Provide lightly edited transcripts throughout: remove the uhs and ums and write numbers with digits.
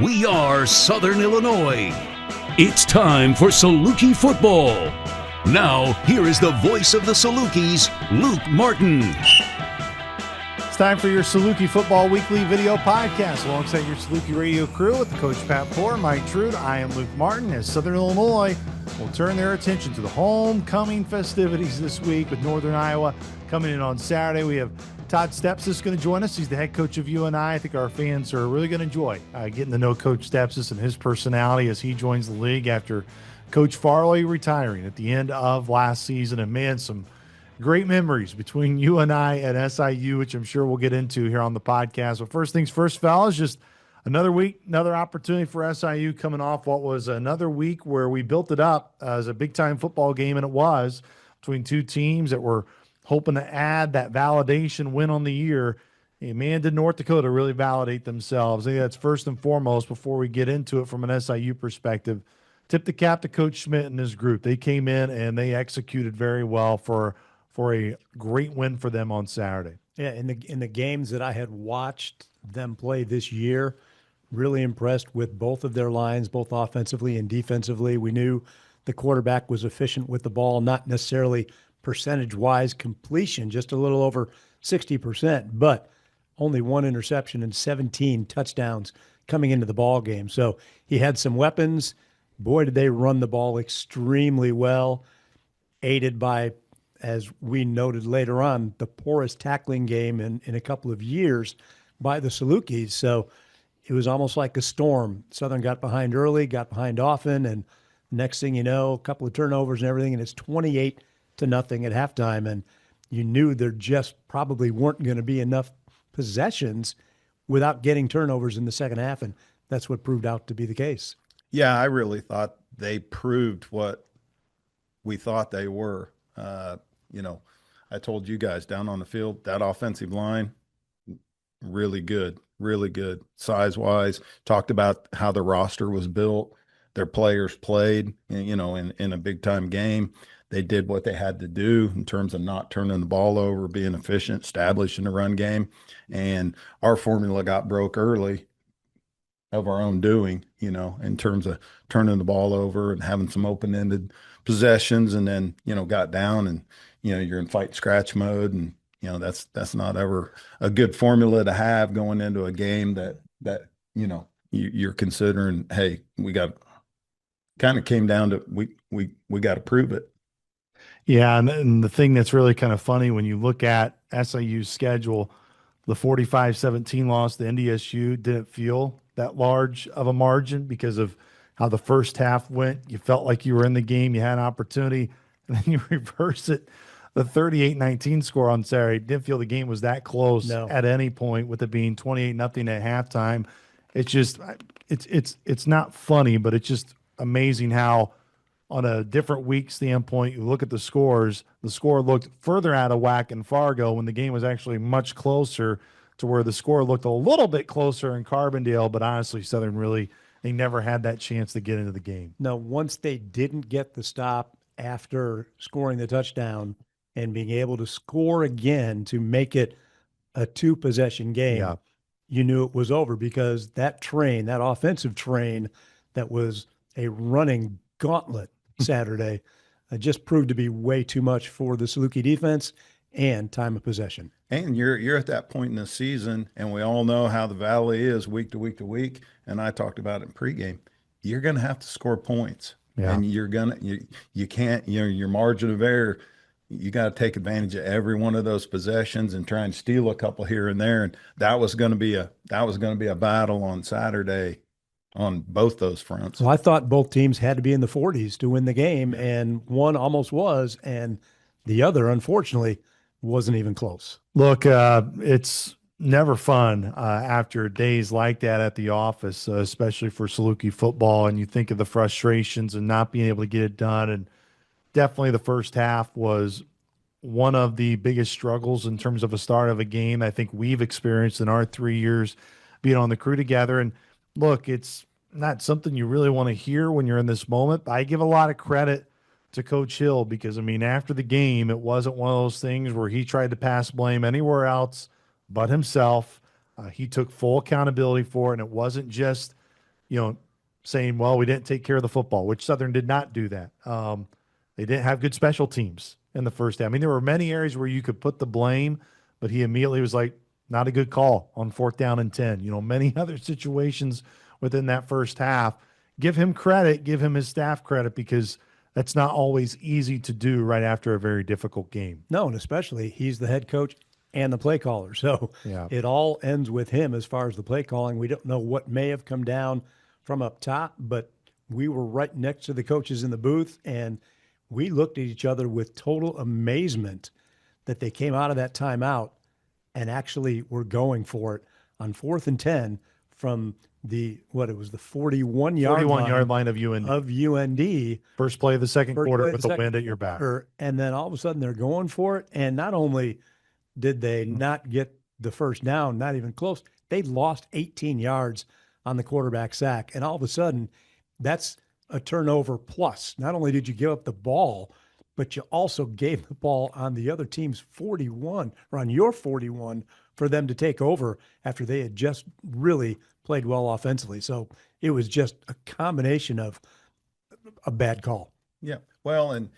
We are Southern Illinois. It's time for SalukI football. Now, here is the voice of the Salukis, Luke Martin. It's time for your SalukI Football Weekly video podcast alongside your SalukI radio crew with the Coach Pat Poor, Mike Trude. I am Luke Martin as Southern Illinois will turn their attention to the homecoming festivities this week with Northern Iowa coming in on Saturday. We have Todd Stepsis going to join us. He's the head coach of UNI. I think our fans are really going to enjoy getting to know Coach Stepsis and his personality as he joins the league after Coach Farley retiring at the end of last season. And man, some great memories between UNI and SIU, which I'm sure we'll get into here on the podcast. But first things first, fellas, just another week, another opportunity for SIU coming off what was another week where we built it up as a big-time football game, and it was, between two teams that were hoping to add that validation win on the year. And man, did North Dakota really validate themselves. I think that's first and foremost before we get into it from an SIU perspective. Tip the cap to Coach Schmidt and his group. They came in and they executed very well for a great win for them on Saturday. Yeah, in the games that I had watched them play this year, really impressed with both of their lines, both offensively and defensively. We knew the quarterback was efficient with the ball, not necessarily percentage-wise completion, just a little over 60%, but only one interception and 17 touchdowns coming into the ball game. So he had some weapons. Boy, did they run the ball extremely well, aided by, as we noted later on, the poorest tackling game in a couple of years by the Salukis. So it was almost like a storm. Southern got behind early, got behind often, and next thing you know, a couple of turnovers and everything, and it's 28-0 at halftime. And you knew there just probably weren't going to be enough possessions without getting turnovers in the second half, and that's what proved out to be the case. Yeah, I really thought they proved what we thought they were. I told you guys down on the field, that offensive line, really good size-wise. Talked about how the roster was built. Their players played, in a big-time game. They did what they had to do in terms of not turning the ball over, being efficient, establishing the run game. And our formula got broke early of our own doing, in terms of turning the ball over and having some open-ended possessions, and then, got down and, you're in fight scratch mode. And, that's not ever a good formula to have going into a game that you're considering, hey, we got kind of came down to we got to prove it. Yeah, and the thing that's really kind of funny when you look at SIU's schedule, the 45-17 loss to NDSU didn't feel that large of a margin because of how the first half went. You felt like you were in the game, you had an opportunity, and then you reverse it. The 38-19 score on Saturday, didn't feel the game was that close at any point, with it being 28-0 at halftime. It's just it's not funny, but it's just amazing how on a different week standpoint, you look at the scores, the score looked further out of whack in Fargo when the game was actually much closer, to where the score looked a little bit closer in Carbondale, but honestly, Southern they never had that chance to get into the game. No, once they didn't get the stop after scoring the touchdown and being able to score again to make it a two-possession game, you knew it was over, because that offensive train that was a running gauntlet Saturday just proved to be way too much for the SalukI defense and time of possession. And you're at that point in the season, and we all know how the Valley is week to week to week. And I talked about it in pregame. You're going to have to score points, and you can't. Your margin of error. You got to take advantage of every one of those possessions and try and steal a couple here and there. And that was going to be a battle on Saturday on both those fronts. Well, I thought both teams had to be in the 40s to win the game, and one almost was, and the other, unfortunately, wasn't even close. Look, it's never fun after days like that at the office, especially for SalukI football, and you think of the frustrations and not being able to get it done. And definitely the first half was one of the biggest struggles in terms of a start of a game I think we've experienced in our 3 years being on the crew together. And look, it's not something you really want to hear when you're in this moment, but I give a lot of credit to Coach Hill, because, after the game, it wasn't one of those things where he tried to pass blame anywhere else but himself. He took full accountability for it, and it wasn't just saying, well, we didn't take care of the football, which Southern did not do that. They didn't have good special teams in the first half. I mean, there were many areas where you could put the blame, but he immediately was like, not a good call on 4th down and 10. Many other situations within that first half. Give him credit, give him his staff credit, because that's not always easy to do right after a very difficult game. No, and especially he's the head coach and the play caller. So Yeah. it all ends with him as far as the play calling. We don't know what may have come down from up top, but we were right next to the coaches in the booth, and we looked at each other with total amazement that they came out of that timeout and actually were going for it on 4th and 10 from the 41-yard line of UND. First play of the second quarter with the wind at your back. And then all of a sudden they're going for it. And not only did they not get the first down, not even close, they lost 18 yards on the quarterback sack. And all of a sudden, that's a turnover plus. Not only did you give up the ball, but you also gave the ball on the other team's 41, or on your 41, for them to take over after they had just really played well offensively. So it was just a combination of a bad call. Yeah. Well, and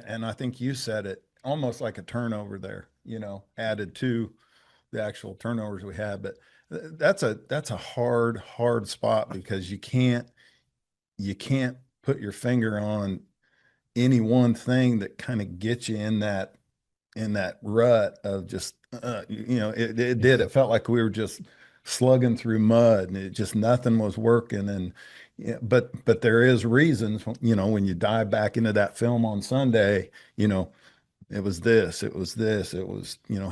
I think you said it, almost like a turnover there, added to the actual turnovers we had. But that's a hard spot, because you can't put your finger on any one thing that kind of gets you in that rut of just, it felt like we were just slugging through mud, and it just, nothing was working. And, but there is reasons, when you dive back into that film on Sunday, it was this, it was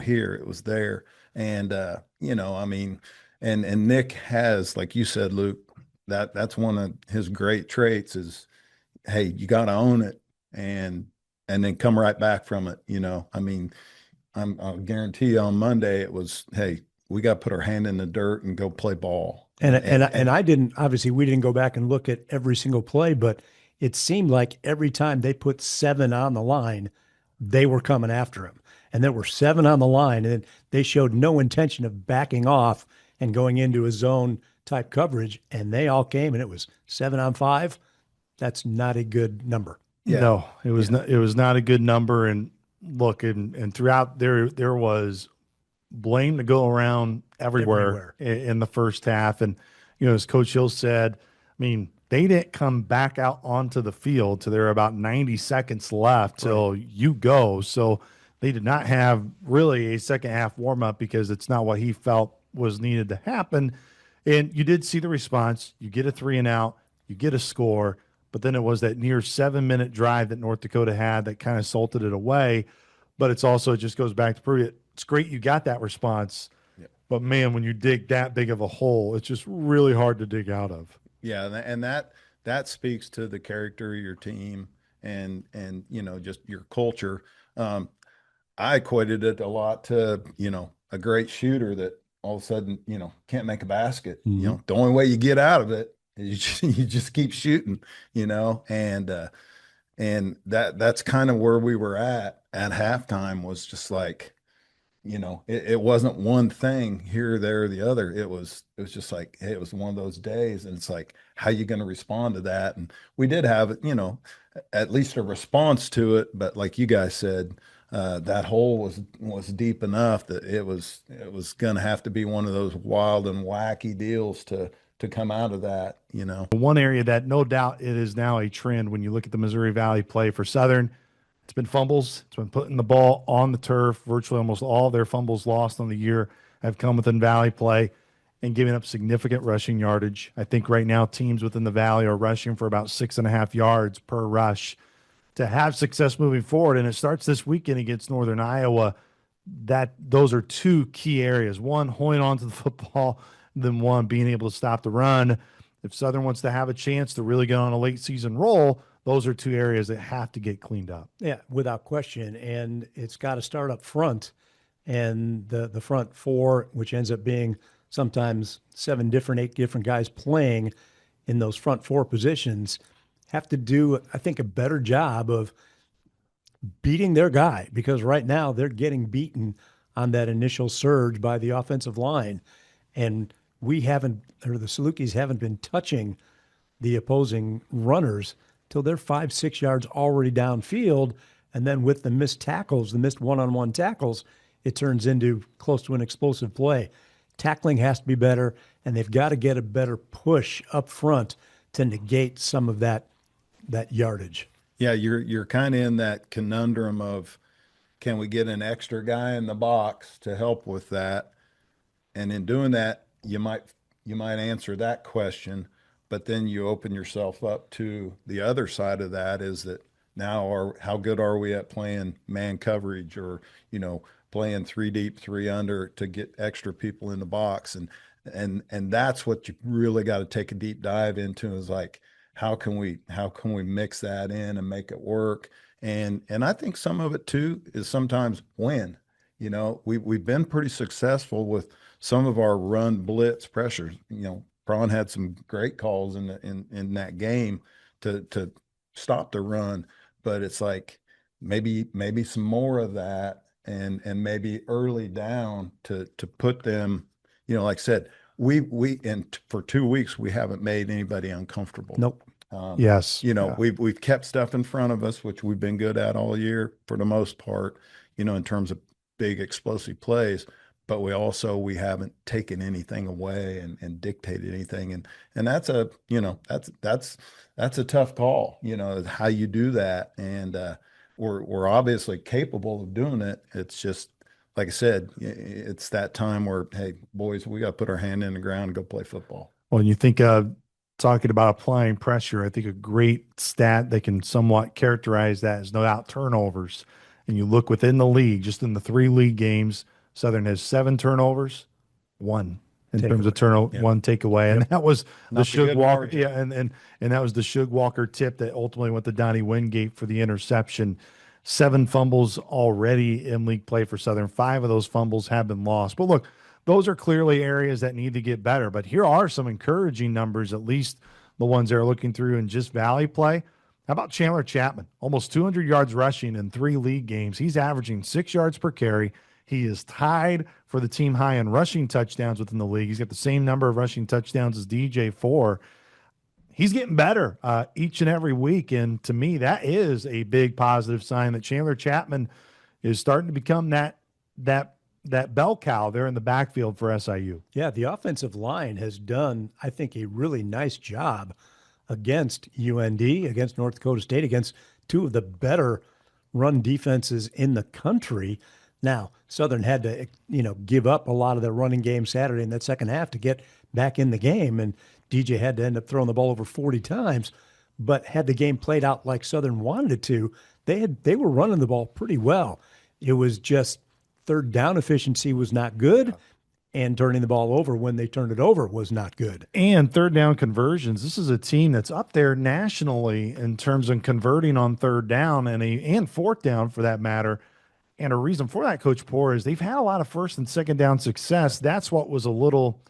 here, it was there. And, I mean, and Nick has, like you said, Luke, that's one of his great traits is, hey, you got to own it and then come right back from it. I mean, I'll guarantee you on Monday it was, hey, we got to put our hand in the dirt and go play ball. And I didn't, obviously we didn't go back and look at every single play, but it seemed like every time they put 7 on the line, they were coming after him. And there were 7 on the line, and they showed no intention of backing off and going into a zone type coverage. And they all came, and it was 7 on 5. That's not a good number. Yeah. No, it was not. It was not a good number. And look, and throughout there was blame to go around everywhere. In the first half. And as Coach Hill said, I mean, they didn't come back out onto the field till there were about 90 seconds left till you go. So they did not have really a second half warm up, because it's not what he felt was needed to happen. And you did see the response. You get a 3 and out, you get a score. But then it was that near 7-minute drive that North Dakota had that kind of salted it away. But it just goes back to prove it. It's great you got that response. Yep. But, man, when you dig that big of a hole, it's just really hard to dig out of. Yeah, and that speaks to the character of your team and just your culture. I equated it a lot to, a great shooter that all of a sudden, can't make a basket. Mm-hmm. The only way you get out of it, you just keep shooting, and that's kind of where we were at halftime, was just like, it wasn't one thing here, there, or the other. It was just like, hey, it was one of those days, and it's like, how you going to respond to that? And we did have, at least a response to it, but like you guys said, that hole was deep enough that it was going to have to be one of those wild and wacky deals to come out of that. One area that no doubt it is now a trend when you look at the Missouri Valley play for Southern, it's been fumbles. It's been putting the ball on the turf. Virtually almost all their fumbles lost on the year have come within Valley play and giving up significant rushing yardage. I think right now teams within the Valley are rushing for about 6.5 yards per rush to have success moving forward. And it starts this weekend against Northern Iowa. Those are 2 key areas. One, holding on to the football, then one, being able to stop the run. If Southern wants to have a chance to really get on a late season roll, those are 2 areas that have to get cleaned up. Yeah, without question. And it's got to start up front. And the front 4, which ends up being sometimes 8 different guys playing in those front 4 positions, have to do, I think, a better job of beating their guy, because right now they're getting beaten on that initial surge by the offensive line. And we haven't, or the Salukis haven't been touching the opposing runners till they're 5, 6 yards already downfield. And then with the missed tackles, the missed one-on-one tackles, it turns into close to an explosive play. Tackling has to be better, and they've got to get a better push up front to negate some of that yardage. Yeah, you're kind of in that conundrum of, can we get an extra guy in the box to help with that? And in doing that, you might answer that question, but then you open yourself up to the other side of that, is that now how good are we at playing man coverage, or playing 3 deep, 3 under to get extra people in the box? And that's what you really got to take a deep dive into, is like, how can we mix that in and make it work? And I think some of it too is sometimes when, we've been pretty successful with some of our run blitz pressures. Braun had some great calls in that game to stop the run, but it's like maybe some more of that, and maybe early down to put them, like I said, for 2 weeks we haven't made anybody uncomfortable. Nope. Yes. We've kept stuff in front of us, which we've been good at all year for the most part, in terms of big explosive plays, but we haven't taken anything away and dictated anything. And that's a tough call, how you do that. And we're obviously capable of doing it. It's just, like I said, it's that time where, hey, boys, we got to put our hand in the ground and go play football. Well, and you think talking about applying pressure, I think a great stat that can somewhat characterize that is no doubt turnovers. And you look within the league, just in the 3 league games, Southern has 7 turnovers, 1 in terms of turnover, 1 takeaway. And that was the Shug Walker. Yeah, and that was the Shug Walker tip that ultimately went to Donnie Wingate for the interception. 7 fumbles already in league play for Southern. 5 of those fumbles have been lost. But look, those are clearly areas that need to get better. But here are some encouraging numbers, at least the ones they're looking through in just Valley play. How about Chandler Chapman? Almost 200 yards rushing in 3 league games. He's averaging 6 yards per carry. He is tied for the team high in rushing touchdowns within the league. He's got the same number of rushing touchdowns as DJ4. He's getting better each and every week. And to me, that is a big positive sign that Chandler Chapman is starting to become that bell cow there in the backfield for SIU. Yeah, the offensive line has done, I think, a really nice job against UND, against North Dakota State, against 2 of the better run defenses in the country. Now, Southern had to, give up a lot of their running game Saturday in that second half to get back in the game, and DJ had to end up throwing the ball over 40 times. But had the game played out like Southern wanted it to, they were running the ball pretty well. It was just third down efficiency was not good, and turning the ball over when they turned it over was not good. And third down conversions. This is a team that's up there nationally in terms of converting on third down and fourth down for that matter. And a reason for that, Coach Poor, is they've had a lot of first and second down success. That's what was a little,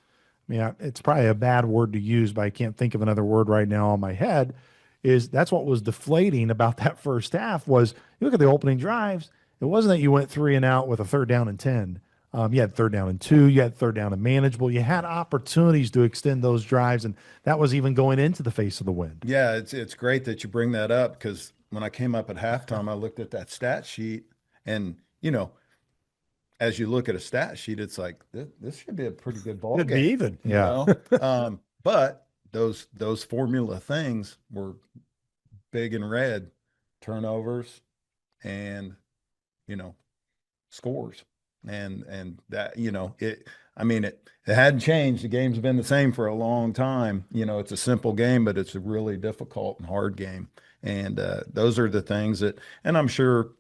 it's probably a bad word to use, but I can't think of another word right now on my head, that's what was deflating about that first half. Was you look at the opening drives, it wasn't that you went 3 and out with a third down and 10. You had third down and 2, you had third down and manageable. You had opportunities to extend those drives, and that was even going into the face of the wind. Yeah, it's great that you bring that up, because when I came up at halftime, I looked at that stat sheet. And, as you look at a stat sheet, it's like, this should be a pretty good ball game. Could be even. Yeah. But those formula things were big in red: turnovers and, scores. And that, it hadn't changed. The game's been the same for a long time. It's a simple game, but it's a really difficult and hard game. And those are the things that, and I'm sure,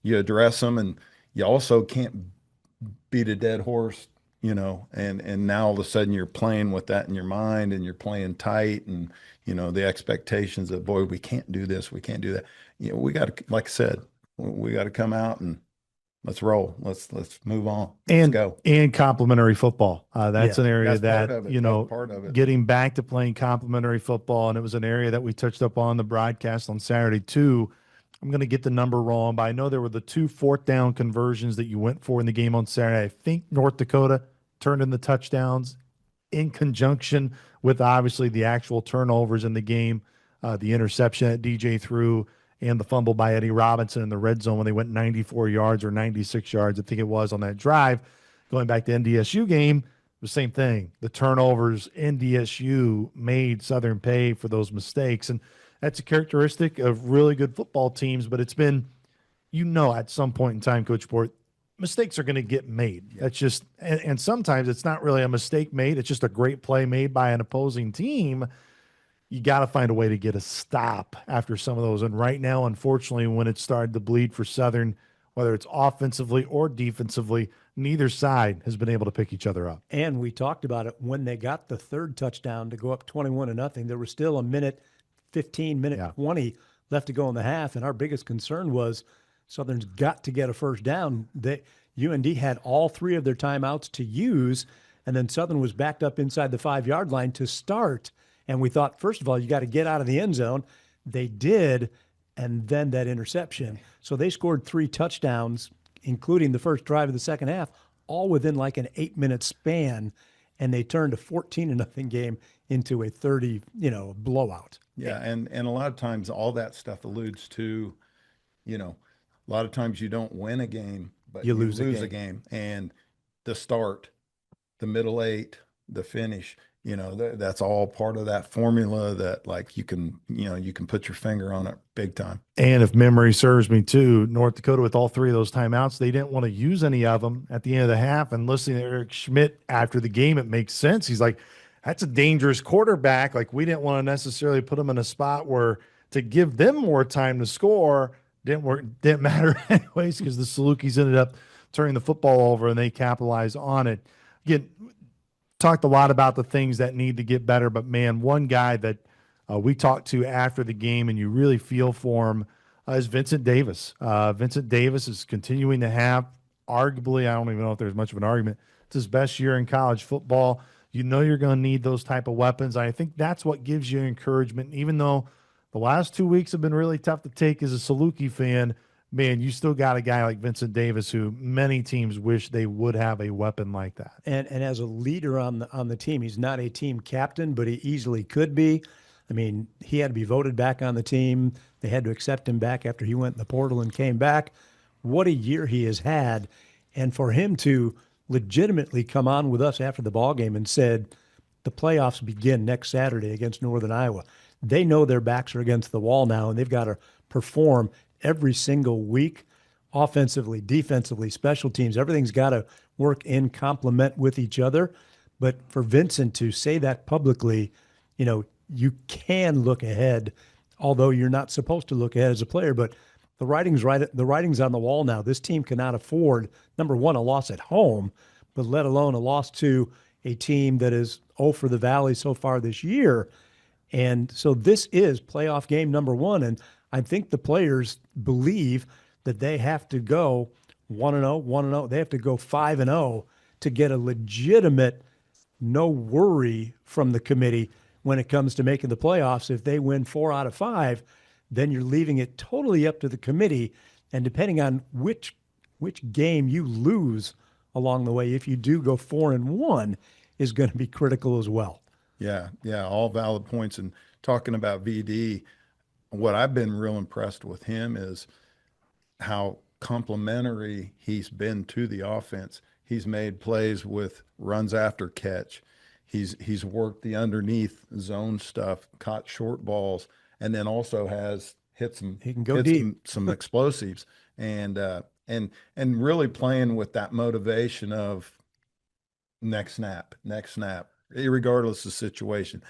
you address them, and you also can't beat a dead horse, and now all of a sudden you're playing with that in your mind, and you're playing tight, and, the expectations of, boy, we can't do this, we can't do that. We got to, like I said, we got to come out and let's roll. Let's move on. Let's go. And complementary football. That's an area that's that, part of it. Getting back to playing complementary football. And it was an area that we touched up on the broadcast on Saturday too. I'm going to get the number wrong, but I know there were the 2 fourth down conversions that you went for in the game on Saturday. I think North Dakota turned in the touchdowns in conjunction with obviously the actual turnovers in the game, the interception that DJ threw and the fumble by Eddie Robinson in the red zone when they went 94 yards or 96 yards, I think it was, on that drive. Going back to NDSU game, the same thing. The turnovers, NDSU made Southern pay for those mistakes. And that's a characteristic of really good football teams, but it's been, at some point in time, Coach Port, mistakes are going to get made. Yeah. That's just, and sometimes it's not really a mistake made. It's just a great play made by an opposing team. You got to find a way to get a stop after some of those. And right now, unfortunately, when it started to bleed for Southern, whether it's offensively or defensively, neither side has been able to pick each other up. And we talked about it when they got the third touchdown to go up 21-0. There was still a minute 15, minute 20 left to go in the half. And our biggest concern was Southern's got to get a first down. UND had all three of their timeouts to use, and then Southern was backed up inside the 5-yard line to start. And we thought, first of all, you got to get out of the end zone. They did, and then that interception. So they scored 3 touchdowns, including the first drive of the second half, all within like an 8-minute span, and they turned a 14-0 game into a 30, blowout. Yeah, and a lot of times all that stuff alludes to, a lot of times you don't win a game, but you lose a game. And the start, the middle 8, the finish, that's all part of that formula that, like, you can put your finger on it big time. And if memory serves me too, North Dakota, with all 3 of those timeouts, they didn't want to use any of them at the end of the half. And listening to Eric Schmidt after the game, it makes sense. He's like, that's a dangerous quarterback. Like, we didn't want to necessarily put him in a spot where to give them more time to score didn't matter anyways, because the Salukis ended up turning the football over and they capitalized on it. Again, talked a lot about the things that need to get better, but man, one guy that we talked to after the game and you really feel for him is Vincent Davis. Vincent Davis is continuing to have, arguably, I don't even know if there's much of an argument, it's his best year in college football. You're going to need those type of weapons. I think that's what gives you encouragement. Even though the last 2 weeks have been really tough to take as a Saluki fan, man, you still got a guy like Vincent Davis who many teams wish they would have a weapon like that. And as a leader on the team, he's not a team captain, but he easily could be. I mean, he had to be voted back on the team. They had to accept him back after he went in the portal and came back. What a year he has had. And for him to legitimately come on with us after the ball game and said, the playoffs begin next Saturday against Northern Iowa. They know their backs are against the wall now, and they've got to perform every single week, offensively, defensively, special teams. Everything's got to work in complement with each other. But for Vincent to say that publicly, you can look ahead, although you're not supposed to look ahead as a player. But the writing's on the wall now. This team cannot afford, number one, a loss at home, but let alone a loss to a team that is 0 for the Valley so far this year. And so this is playoff game number 1. And I think the players believe that they have to go 1-0, 1-0. They have to go 5-0 to get a legitimate no worry from the committee when it comes to making the playoffs. If they win 4 out of 5, then you're leaving it totally up to the committee. And depending on which game you lose along the way, if you do go 4-1, is going to be critical as well. Yeah, all valid points. And talking about VD, what I've been real impressed with him is how complimentary he's been to the offense. He's made plays with runs after catch. He's worked the underneath zone stuff, caught short balls, and then also has hit some explosives, and really playing with that motivation of next snap, irregardless of situation.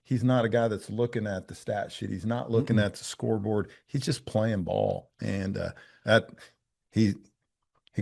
He's not a guy that's looking at the stat sheet. He's not looking at the scoreboard. He's just playing ball. And he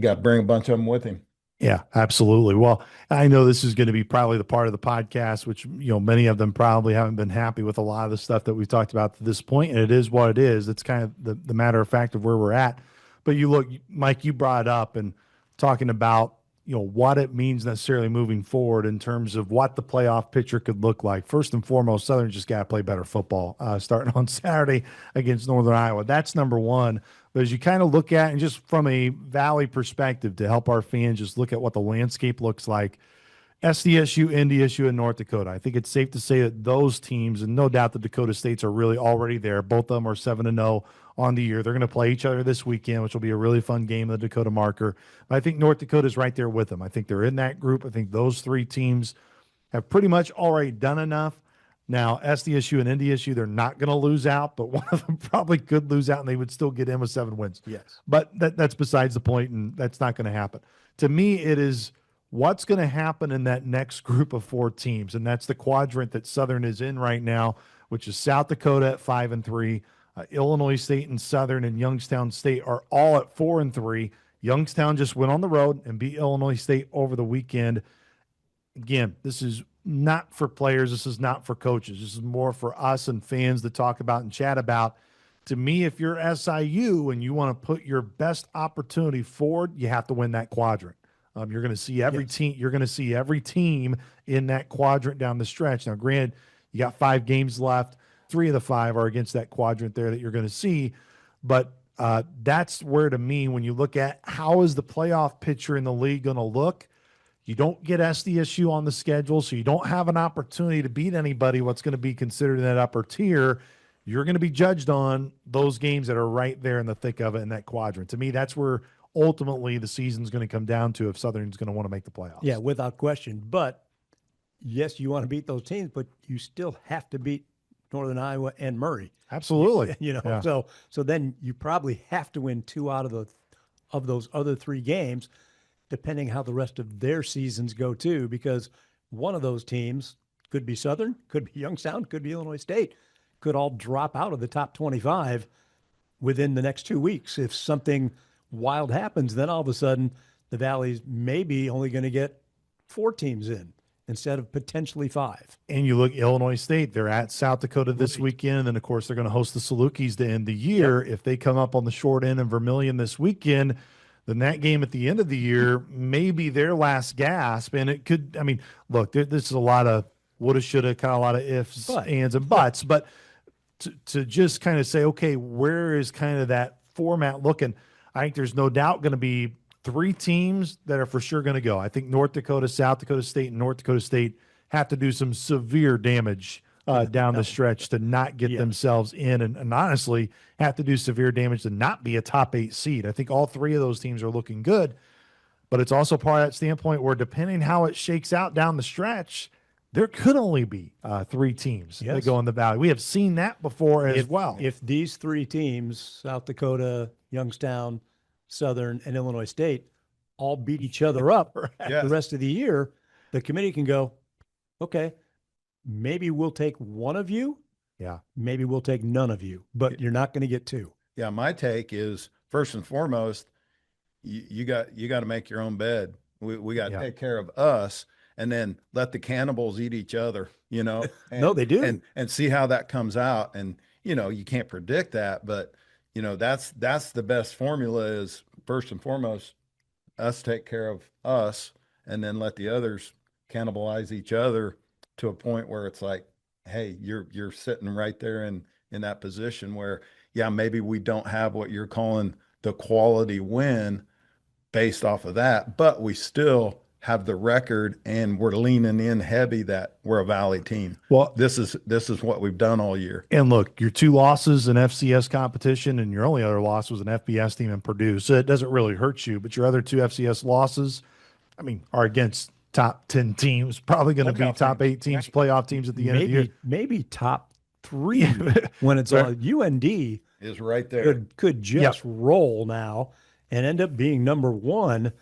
got to bring a bunch of them with him. Yeah, absolutely. Well, I know this is going to be probably the part of the podcast, which, many of them probably haven't been happy with a lot of the stuff that we've talked about to this point, and it is what it is. It's kind of the matter of fact of where we're at. But you look, Mike, you brought it up and talking about, what it means necessarily moving forward in terms of what the playoff picture could look like. First and foremost, Southern just got to play better football starting on Saturday against Northern Iowa. That's number one. But as you kind of look at, and just from a Valley perspective to help our fans just look at what the landscape looks like, SDSU, NDSU, and North Dakota. I think it's safe to say that those teams, and no doubt the Dakota States are really already there. Both of them are 7-0 on the year. They're going to play each other this weekend, which will be a really fun game, the Dakota Marker. But I think North Dakota is right there with them. I think they're in that group. I think those three teams have pretty much already done enough. Now, SDSU and NDSU, they're not going to lose out, but one of them probably could lose out and they would still get in with 7 wins. Yes. But that's besides the point, and that's not going to happen. To me, it is what's going to happen in that next group of 4 teams, and that's the quadrant that Southern is in right now, which is South Dakota at 5-3. Illinois State and Southern and Youngstown State are all at 4-3. Youngstown just went on the road and beat Illinois State over the weekend. Again, this is not for players. This is not for coaches. This is more for us and fans to talk about and chat about. To me, if you're SIU and you want to put your best opportunity forward, you have to win that quadrant. You're going to see every team. You're going to see every team in that quadrant down the stretch. Now, granted, you got 5 games left. 3 of the 5 are against that quadrant there that you're going to see. But that's where, to me, when you look at how is the playoff picture in the league going to look, you don't get SDSU on the schedule, so you don't have an opportunity to beat anybody what's going to be considered in that upper tier. You're going to be judged on those games that are right there in the thick of it in that quadrant. To me, that's where ultimately the season's going to come down to if Southern's going to want to make the playoffs. Yeah, without question. But yes, you want to beat those teams, but you still have to beat Northern Iowa and Murray. Absolutely. Yeah. So then you probably have to win 2 out of those other 3 games, depending how the rest of their seasons go too, because one of those teams could be Southern, could be Youngstown, could be Illinois State, could all drop out of the top 25 within the next 2 weeks. If something wild happens, then all of a sudden the Valley's maybe only going to get 4 teams in instead of potentially 5. And you look Illinois State, they're at South Dakota this weekend, and of course they're going to host the Salukis to end the year. If they come up on the short end in Vermilion this weekend, then that game at the end of the year may be their last gasp. And it could, I mean, look, this is a lot of woulda, shoulda, kind of a lot of ifs, ands, and buts. But to just kind of say, okay, where is kind of that format looking? I think there's no doubt going to be 3 teams that are for sure going to go. I think North Dakota, South Dakota State, and North Dakota State have to do some severe damage down the stretch to not get themselves in, and honestly have to do severe damage to not be a top 8 seed. I think all 3 of those teams are looking good, but it's also part of that standpoint where depending how it shakes out down the stretch, there could only be 3 teams that go in the Valley. We have seen that before as well. If these 3 teams, South Dakota, Youngstown, Southern, and Illinois State, all beat each other up the rest of the year, the committee can go, okay, maybe we'll take one of you. Yeah. Maybe we'll take none of you, but you're not going to get 2. Yeah. My take is, first and foremost, you got to make your own bed. We got to take care of us, and then let the cannibals eat each other, you know? And, no, they do. And see how that comes out. And, you know, you can't predict that, but you know, that's the best formula is, first and foremost, us take care of us, and then let the others cannibalize each other to a point where it's like, hey, you're sitting right there in that position where, yeah, maybe we don't have what you're calling the quality win based off of that, but we still have the record, and we're leaning in heavy that we're a Valley team. Well, this is what we've done all year. And look, your 2 losses in FCS competition, and your only other loss was an FBS team in Purdue, so it doesn't really hurt you. But your other 2 FCS losses, I mean, are against top 10 teams, probably going to be top 8 teams, playoff teams at the end of the year. Maybe top 3 when it's all UND is right there. Could just roll now and end up being number 1.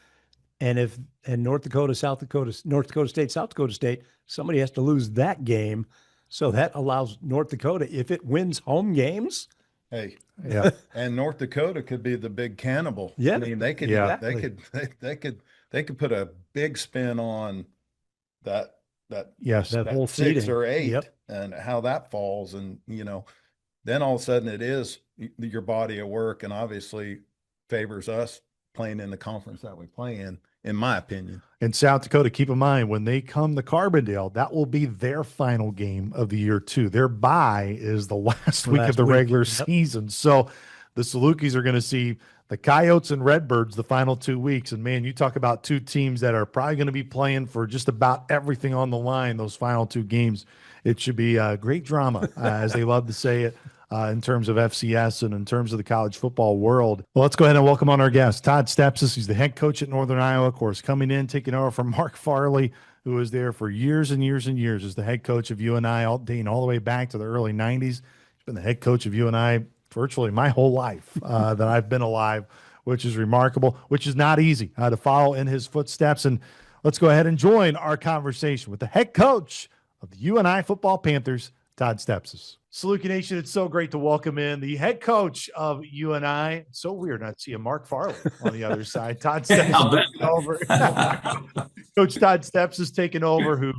And North Dakota State, South Dakota State, somebody has to lose that game. So that allows North Dakota, if it wins home games. Hey, and North Dakota could be the big cannibal. Yeah. I mean, they could put a big spin on that whole 6 seeding. or 8 and how that falls. And, you know, then all of a sudden it is your body of work, and obviously favors us playing in the conference that we play in my opinion. And South Dakota, keep in mind, when they come to Carbondale, that will be their final game of the year too. Their bye is the last week of the regular season. So the Salukis are going to see the Coyotes and Redbirds the final 2 weeks. And man, you talk about two teams that are probably going to be playing for just about everything on the line those final two games. It should be great drama, as they love to say it, in terms of FCS and in terms of the college football world. Well, let's go ahead and welcome on our guest, Todd Stepsis. He's the head coach at Northern Iowa, of course, coming in, taking over from Mark Farley, who was there for years and years and years as the head coach of UNI, dating all the way back to the early 90s. He's been the head coach of UNI virtually my whole life that I've been alive, which is remarkable, which is not easy to follow in his footsteps. And let's go ahead and join our conversation with the head coach of the UNI football Panthers, Todd Stepsis. Saluki Nation, it's so great to welcome in the head coach of UNI. It's so weird not to see a Mark Farley on the other side. Todd Stepsis taking over. Coach Todd Stepsis taking over, who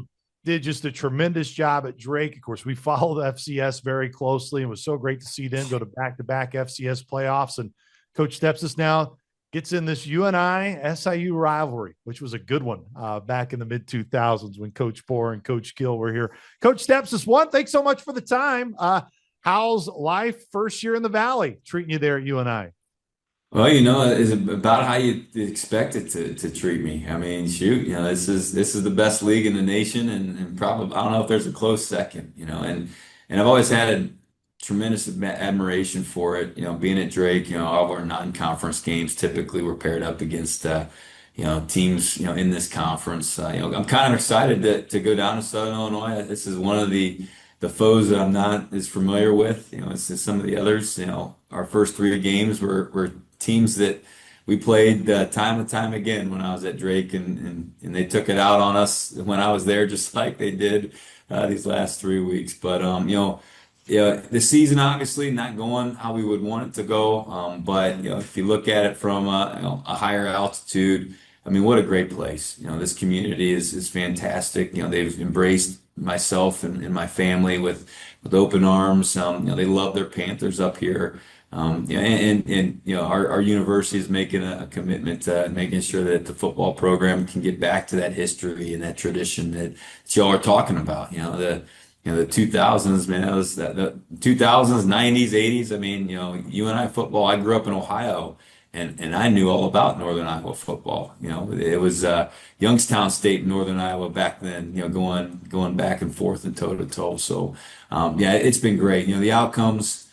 did just a tremendous job at Drake. Of course, we followed FCS very closely, and it was so great to see them go to back-to-back FCS playoffs. And Coach Stepsis now gets in this UNI-SIU rivalry, which was a good one back in the mid-2000s when Coach Poore and Coach Gill were here. Coach Stepsis, thanks so much for the time. How's life first year in the Valley treating you there at UNI? Well, it's about how you expect it to treat me. I mean, shoot, this is the best league in the nation, and probably I don't know if there's a close second. And I've always had a tremendous admiration for it. Being at Drake, all of our non-conference games typically were paired up against teams in this conference. I'm kind of excited to go down to Southern Illinois. This is one of the foes that I'm not as familiar with. It's some of the others. Our first three games were teams that we played time and time again when I was at Drake, and they took it out on us when I was there, just like they did these last 3 weeks. But the season obviously not going how we would want it to go. But if you look at it from a higher altitude, I mean, what a great place. This community is fantastic. They've embraced myself and my family with open arms. They love their Panthers up here. Our university is making a commitment to making sure that the football program can get back to that history and that tradition that y'all are talking about. The 2000s, man, that was the 2000s, 90s, 80s. I mean, UNI football. I grew up in Ohio, and I knew all about Northern Iowa football. It was Youngstown State, Northern Iowa back then. Going back and forth and toe to toe. So, it's been great. The outcomes,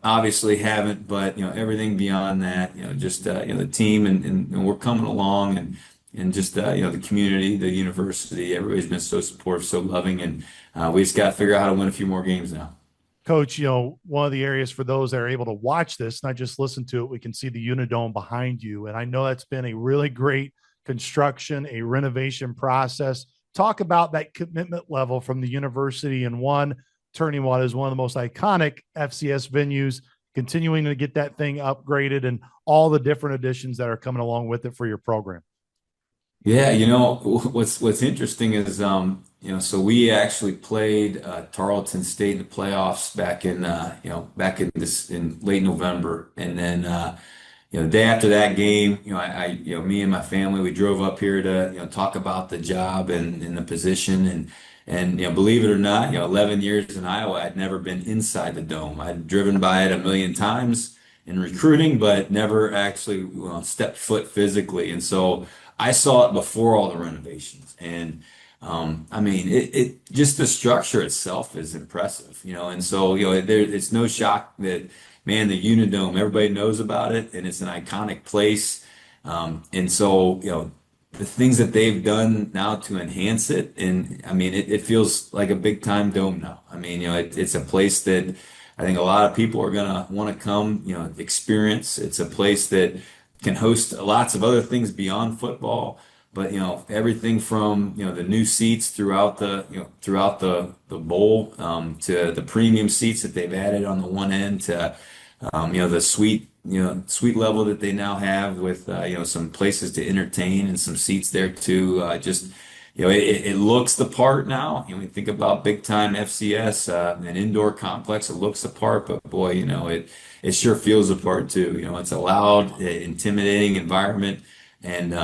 obviously haven't, but everything beyond that, just the team and we're coming along, and just the community, the university, everybody's been so supportive, so loving, and we just got to figure out how to win a few more games now. Coach, one of the areas for those that are able to watch this, not just listen to it, we can see the Unidome behind you. And I know that's been a really great construction, a renovation process. Talk about that commitment level from the university and turning what is one of the most iconic FCS venues, continuing to get that thing upgraded and all the different additions that are coming along with it for your program. Yeah, what's interesting is so we actually played Tarleton State in the playoffs back in late November, and then the day after that game, me and my family, we drove up here to talk about the job and the position, and believe it or not, 11 years in Iowa, I'd never been inside the dome. I'd driven by it a million times in recruiting, but never actually stepped foot physically, and so I saw it before all the renovations, and I mean, it just the structure itself is impressive, and so it's no shock that, man, the Unidome, everybody knows about it, and it's an iconic place, and so the things that they've done now to enhance it, and I mean, it feels like a big time dome now. I mean, it's a place that I think a lot of people are gonna want to come, experience. It's a place that can host lots of other things beyond football, but everything from the new seats throughout the bowl, to the premium seats that they've added on the one end, to the suite level that they now have with some places to entertain and some seats there too. It looks the part now. You think about big time FCS, an indoor complex. It looks the part, but boy, it sure feels the part too. It's a loud, intimidating environment, and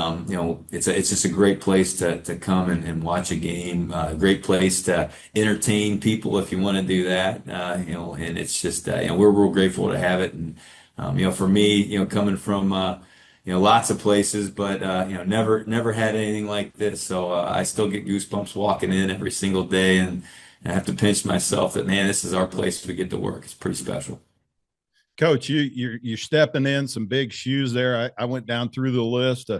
it's just a great place to come and watch a game. A great place to entertain people if you want to do that. And it's just we're real grateful to have it, and For me, coming from lots of places, but never had anything like this. So I still get goosebumps walking in every single day, and I have to pinch myself that, man, this is our place we get to work. It's pretty special. Coach, you're stepping in some big shoes there. I went down through the list.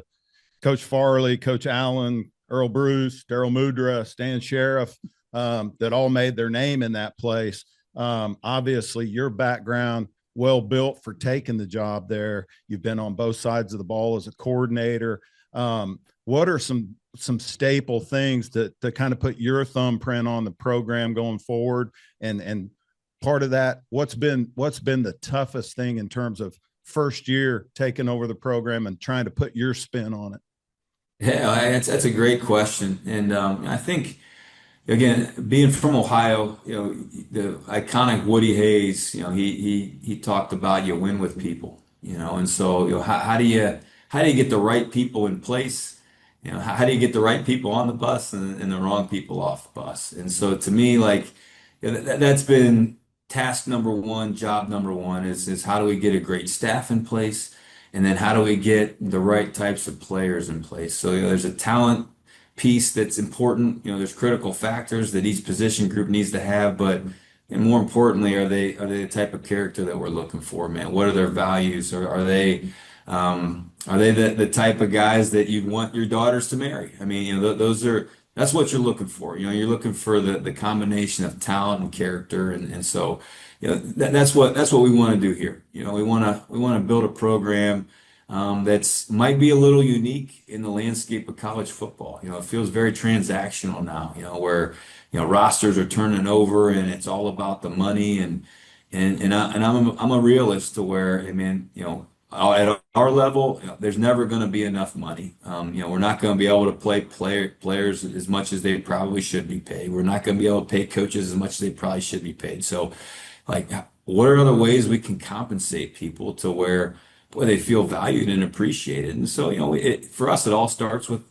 Coach Farley, Coach Allen, Earl Bruce, Daryl Mudra, Stan Sheriff, that all made their name in that place. Obviously, your background well built for taking the job there. You've been on both sides of the ball as a coordinator. What are some staple things to kind of put your thumbprint on the program going forward? And part of that, what's been the toughest thing in terms of first year taking over the program and trying to put your spin on it? Yeah, that's a great question, and I think. Again, being from Ohio, the iconic Woody Hayes, he talked about you win with people, and so how do you get the right people in place? How do you get the right people on the bus and the wrong people off the bus? And so to me, like that's been task number one, job number one is how do we get a great staff in place? And then how do we get the right types of players in place? So, there's a talent piece that's important. There's critical factors that each position group needs to have, but and more importantly, are they the type of character that we're looking for, man? What are their values? Or are they the type of guys that you'd want your daughters to marry? I mean, that's what you're looking for. You're looking for the combination of talent and character, and so that's what we want to do here. We want to build a program that's might be a little unique in the landscape of college football. It feels very transactional now, where rosters are turning over and it's all about the money and I'm a realist to where, I mean, at our level, there's never going to be enough money. We're not going to be able to players as much as they probably should be paid. We're not going to be able to pay coaches as much as they probably should be paid. So, like, what are other ways we can compensate people to where, boy, they feel valued and appreciated? And so, for us, it all starts with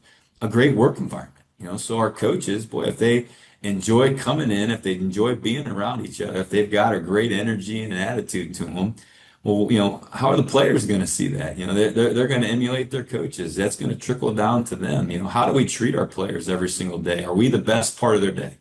a great work environment. So our coaches, boy, if they enjoy coming in, if they enjoy being around each other, if they've got a great energy and an attitude to them, well, how are the players going to see that? They're going to emulate their coaches. That's going to trickle down to them. How do we treat our players every single day? Are we the best part of their day?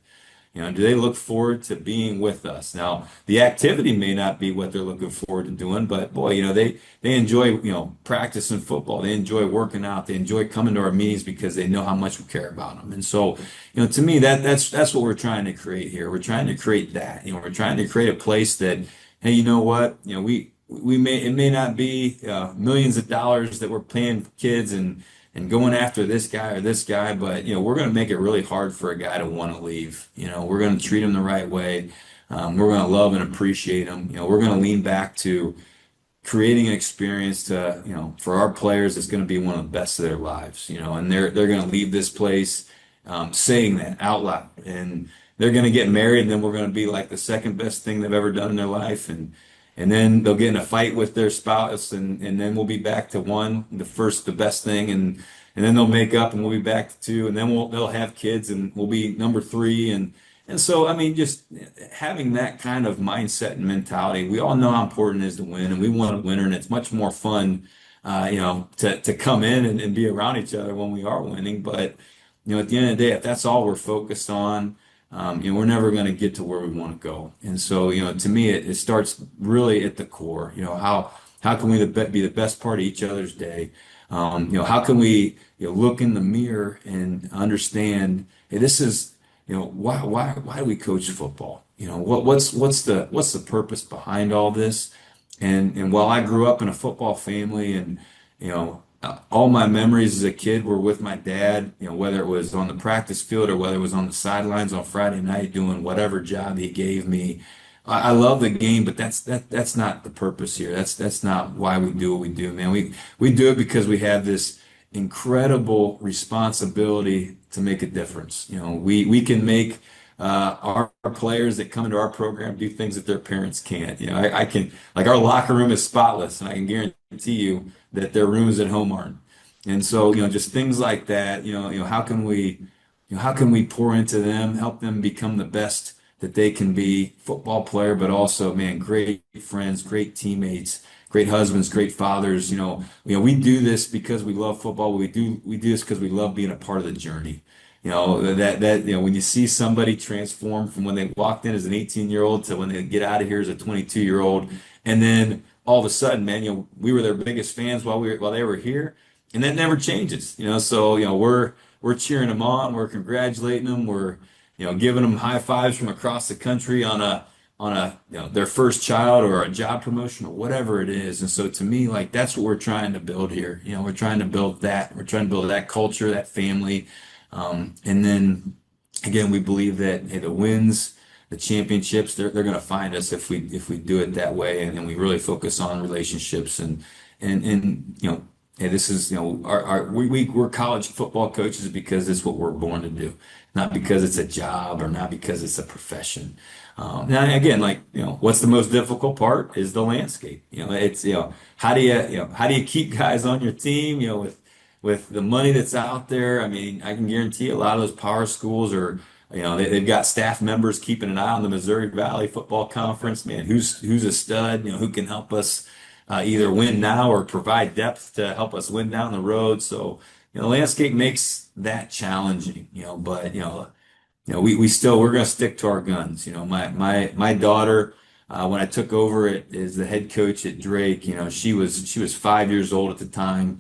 Do they look forward to being with us? Now, the activity may not be what they're looking forward to doing, but boy, they enjoy, practicing football. They enjoy working out. They enjoy coming to our meetings because they know how much we care about them. And so, to me, that's what we're trying to create here. We're trying to create that. We're trying to create a place that, hey, you know what? It may not be millions of dollars that we're paying kids and going after this guy or this guy, but we're going to make it really hard for a guy to want to leave. We're going to treat him the right way. We're going to love and appreciate him. We're going to lean back to creating an experience for our players that's going to be one of the best of their lives. And they're going to leave this place saying that out loud, and they're going to get married, and then we're going to be like the second best thing they've ever done in their life, and then they'll get in a fight with their spouse, and then we'll be back to one, the best thing, and then they'll make up, and we'll be back to two, and then they'll have kids, and we'll be number three, and so, I mean, just having that kind of mindset and mentality. We all know how important it is to win, and we want a winner, and it's much more fun, to come in and be around each other when we are winning. But at the end of the day, if that's all we're focused on, we're never going to get to where we want to go. And so, to me, it starts really at the core. How can we be the best part of each other's day? How can we look in the mirror and understand, hey, this is why do we coach football? What's the purpose behind all this? And while I grew up in a football family, and all my memories as a kid were with my dad, whether it was on the practice field or whether it was on the sidelines on Friday night doing whatever job he gave me. I love the game, but that's not the purpose here. That's not why we do what we do, man. We do it because we have this incredible responsibility to make a difference. We can make our players that come into our program do things that their parents can't. I can, like, our locker room is spotless, and I can guarantee you that their rooms at home aren't. And so, just things like that. How can we pour into them, help them become the best that they can be, football player, but also, man, great friends, great teammates, great husbands, great fathers. We do this because we love football. We do this because we love being a part of the journey. When you see somebody transform from when they walked in as an 18-year-old to when they get out of here as a 22-year-old, and then all of a sudden, man, we were their biggest fans while they were here, and that never changes. So we're cheering them on, we're congratulating them, we're giving them high fives from across the country on a their first child or a job promotion or whatever it is. And so to me, like that's what we're trying to build here. We're trying to build that. We're trying to build that culture, that family. And then again, we believe that hey, the wins, the championships, they're going to find us if we do it that way, and we really focus on relationships and hey, this is we're college football coaches because it's what we're born to do, not because it's a job or not because it's a profession. Now again, what's the most difficult part is the landscape. It's how do you keep guys on your team? With the money that's out there, I mean, I can guarantee a lot of those power schools are, they've got staff members keeping an eye on the Missouri Valley Football Conference. Man, who's a stud? Who can help us either win now or provide depth to help us win down the road. So, the landscape makes that challenging. But we're going to stick to our guns. My daughter, when I took over as the head coach at Drake, she was 5 years old at the time,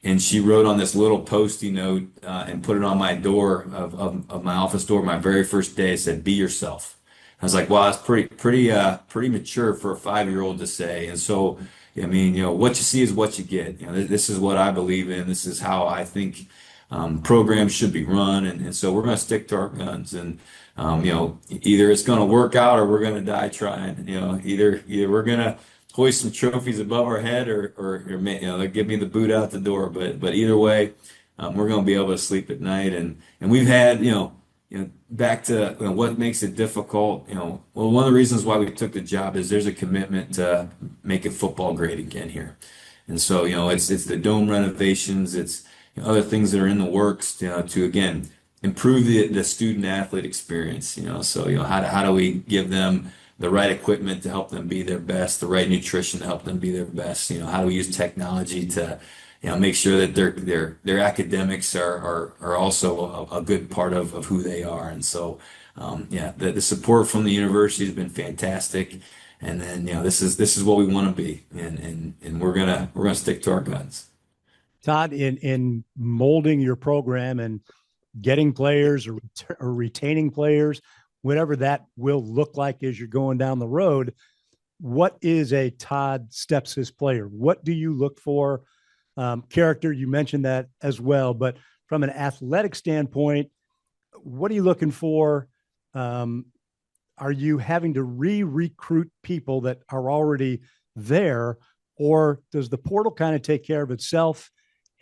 and she wrote on this little post-it note and put it on my door of my office door my very first day. It said, "Be yourself." I was like, wow, that's pretty mature for a 5-year-old to say. And so, I mean, what you see is what you get. This is what I believe in. This is how I think programs should be run. And so we're going to stick to our guns. And, either it's going to work out or we're going to die trying. Either we're going to hoist some trophies above our head or they'll give me the boot out the door. But either way, we're going to be able to sleep at night. And we've had, back to what makes it difficult. Well, one of the reasons why we took the job is there's a commitment to make it football great again here. And so, it's the dome renovations, it's other things that are in the works, to again improve the student athlete experience. So, how do we give them the right equipment to help them be their best, the right nutrition to help them be their best? How do we use technology to make sure that their academics are also a good part of who they are. And so, the support from the university has been fantastic. And then, this is what we want to be, and we're gonna stick to our guns. Todd, in molding your program and getting players or retaining players, whatever that will look like as you're going down the road, what is a Todd Stepsis player? What do you look for? Character, you mentioned that as well, but from an athletic standpoint, what are you looking for? Are you having to re-recruit people that are already there, or does the portal kind of take care of itself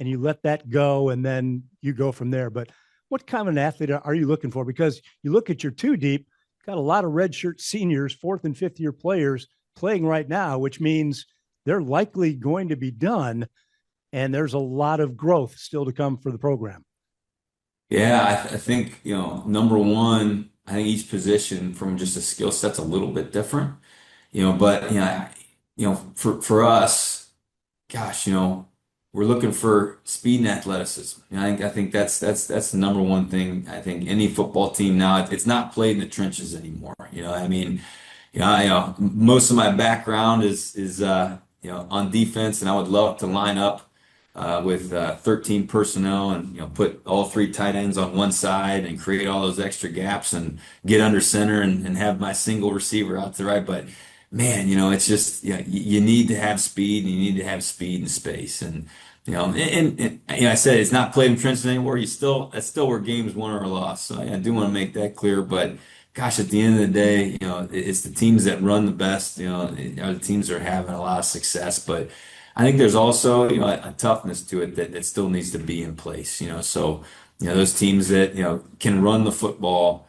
and you let that go and then you go from there? But what kind of an athlete are you looking for? Because you look at your two deep, got a lot of redshirt seniors, fourth and fifth year players playing right now, which means they're likely going to be done. And there's a lot of growth still to come for the program. Yeah, I think, number one, I think each position from just a skill set's a little bit different, but, for us, gosh, we're looking for speed and athleticism. I think that's the number one thing. I think any football team now, it's not played in the trenches anymore. I mean, most of my background is on defense, and I would love to line up with 13 personnel and put all three tight ends on one side and create all those extra gaps and get under center and have my single receiver out to the right. But man, it's just you need to have speed, and you need to have speed and space. And I said it's not played in trenches anymore. That's still where games won or lost. So I do want to make that clear. But gosh, at the end of the day, it's the teams that run the best, are the teams that are having a lot of success. But I think there's also, a toughness to it that still needs to be in place, so, those teams that, can run the football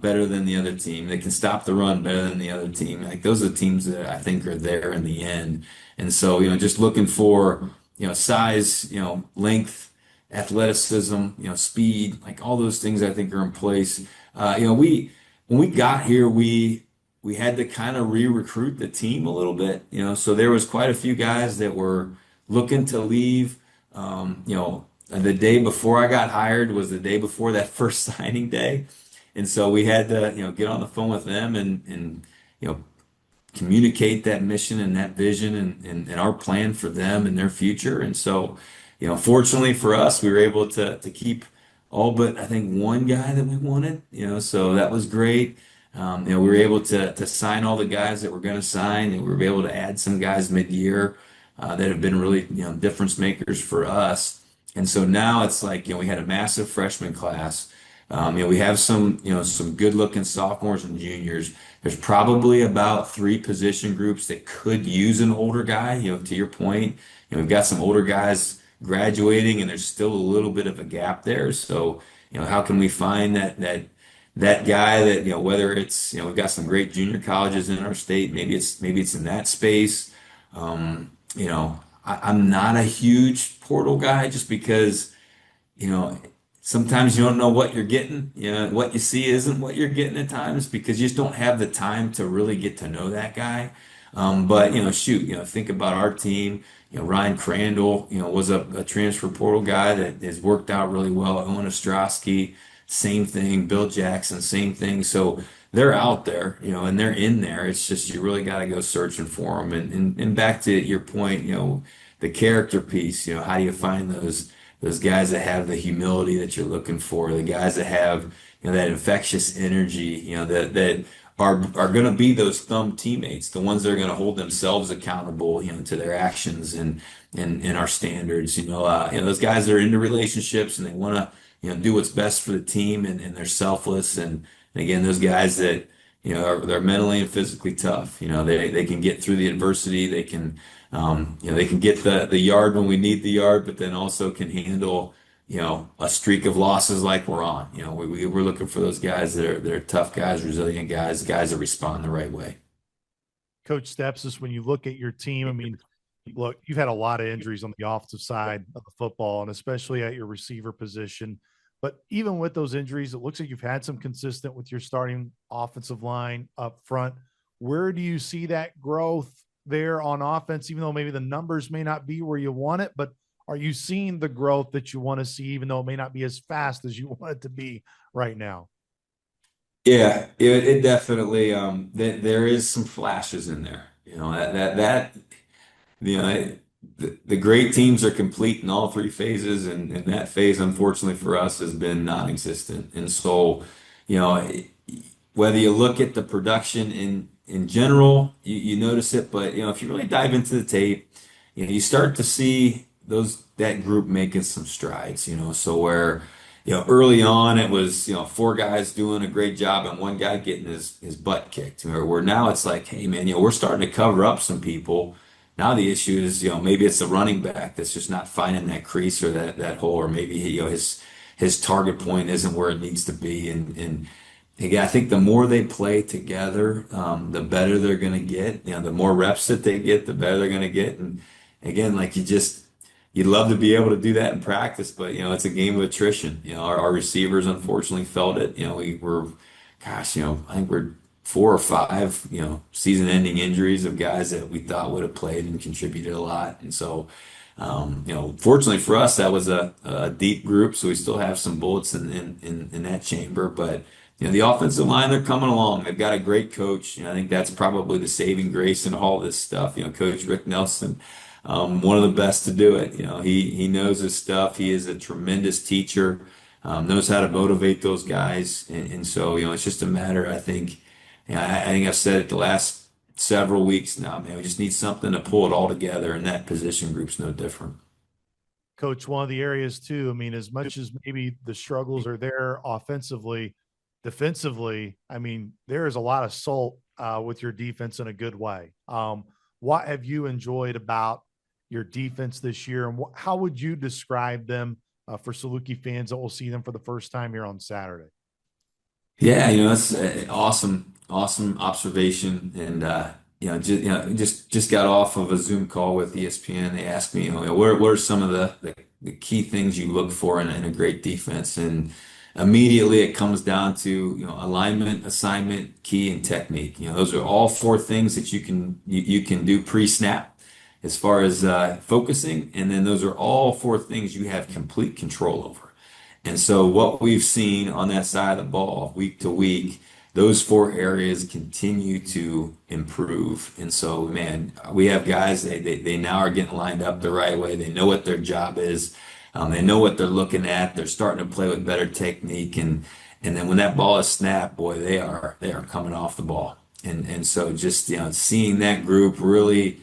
better than the other team, they can stop the run better than the other team. Like those are the teams that I think are there in the end. And so, just looking for, size, length, athleticism, speed, like all those things I think are in place. When we got here, we we had to kind of re-recruit the team a little bit, so there was quite a few guys that were looking to leave. The day before I got hired was the day before that first signing day. And so we had to, get on the phone with them and you know, communicate that mission and that vision and our plan for them and their future. And so, fortunately for us, we were able to keep all but I think one guy that we wanted, so that was great. We were able to sign all the guys that we're going to sign, and we were able to add some guys mid-year that have been really, difference makers for us. And so now it's like, we had a massive freshman class. We have some good looking sophomores and juniors. There's probably about three position groups that could use an older guy, to your point. We've got some older guys graduating and there's still a little bit of a gap there. So, how can we find that guy that, whether it's, we've got some great junior colleges in our state, maybe it's in that space. I'm not a huge portal guy just because, you know, sometimes you don't know what you're getting. What you see isn't what you're getting at times because you just don't have the time to really get to know that guy. But shoot, think about our team. Ryan Crandall, was a transfer portal guy that has worked out really well. Owen Ostrowski, same thing. Bill Jackson, same thing. So they're out there, and they're in there. It's just you really got to go searching for them. And back to your point, the character piece. How do you find those guys that have the humility that you're looking for, the guys that have, that infectious energy, that are going to be those thumb teammates, the ones that are going to hold themselves accountable, to their actions and our standards. Those guys that are into relationships and they want to, do what's best for the team and they're selfless. And again, those guys that, they're mentally and physically tough. They can get through the adversity. They can get the yard when we need the yard, but then also can handle, a streak of losses like we're on. We're looking for those guys that are tough guys, resilient guys that respond the right way. Coach Stepsis, when you look at your team, I mean, look, you've had a lot of injuries on the offensive side of the football, and especially at your receiver position. But even with those injuries, it looks like you've had some consistent with your starting offensive line up front. Where do you see that growth there on offense, even though maybe the numbers may not be where you want it, but are you seeing the growth that you want to see, even though it may not be as fast as you want it to be right now? Yeah, it definitely, there is some flashes in there, you know, the great teams are complete in all three phases, and that phase, unfortunately for us, has been non-existent. And so, you know, whether you look at the production in general, you notice it, but if you really dive into the tape, you start to see that group making some strides. So where early on it was four guys doing a great job and one guy getting his butt kicked. Where now it's like, hey man, we're starting to cover up some people. Now the issue is, maybe it's the running back that's just not finding that crease or that hole, or maybe his target point isn't where it needs to be. And again, I think the more they play together, the better they're going to get. The more reps that they get, the better they're going to get. And again, like you'd love to be able to do that in practice, but it's a game of attrition. Our receivers unfortunately felt it. We were, gosh, I think we're 4 or 5, season-ending injuries of guys that we thought would have played and contributed a lot. And so, fortunately for us, that was a deep group, so we still have some bullets in that chamber. But the offensive line, they're coming along. They've got a great coach. I think that's probably the saving grace in all this stuff. Coach Rick Nelson, one of the best to do it. He knows his stuff. He is a tremendous teacher, knows how to motivate those guys. And so, it's just a matter, I think. I think I've said it the last several weeks now, man. We just need something to pull it all together, and that position group's no different. Coach, one of the areas too, I mean, as much as maybe the struggles are there offensively, defensively, I mean, there is a lot of salt with your defense in a good way. What have you enjoyed about your defense this year, and how would you describe them for Saluki fans that will see them for the first time here on Saturday? Yeah, that's awesome observation. And just got off of a Zoom call with ESPN. They asked me, what are some of the key things you look for in a great defense? And immediately it comes down to, alignment, assignment, key, and technique. Those are all four things that you can do pre-snap as far as focusing, and then those are all four things you have complete control over. And so what we've seen on that side of the ball week to week, those four areas continue to improve. And so, man, we have guys, they now are getting lined up the right way. They know what their job is. They know what they're looking at. They're starting to play with better technique. And then when that ball is snapped, boy, they are coming off the ball. And so just, seeing that group really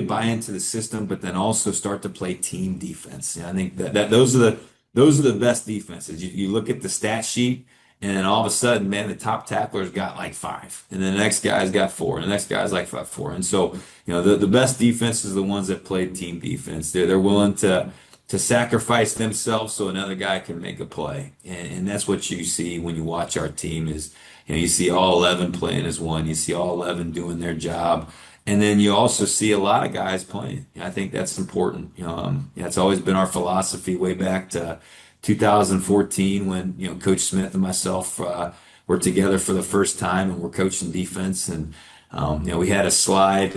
buy into the system, but then also start to play team defense. I think that those are the best defenses. You look at the stat sheet, and then all of a sudden, man, the top tackler's got like five, and then the next guy's got four, and the next guy's like four. And so, the best defense is the ones that play team defense. They're willing to sacrifice themselves so another guy can make a play, and that's what you see when you watch our team. Is you see all 11 playing as one. You see all 11 doing their job. And then you also see a lot of guys playing. I think that's important. It's always been our philosophy way back to 2014 when, Coach Smith and myself were together for the first time and we're coaching defense. And, we had a slide,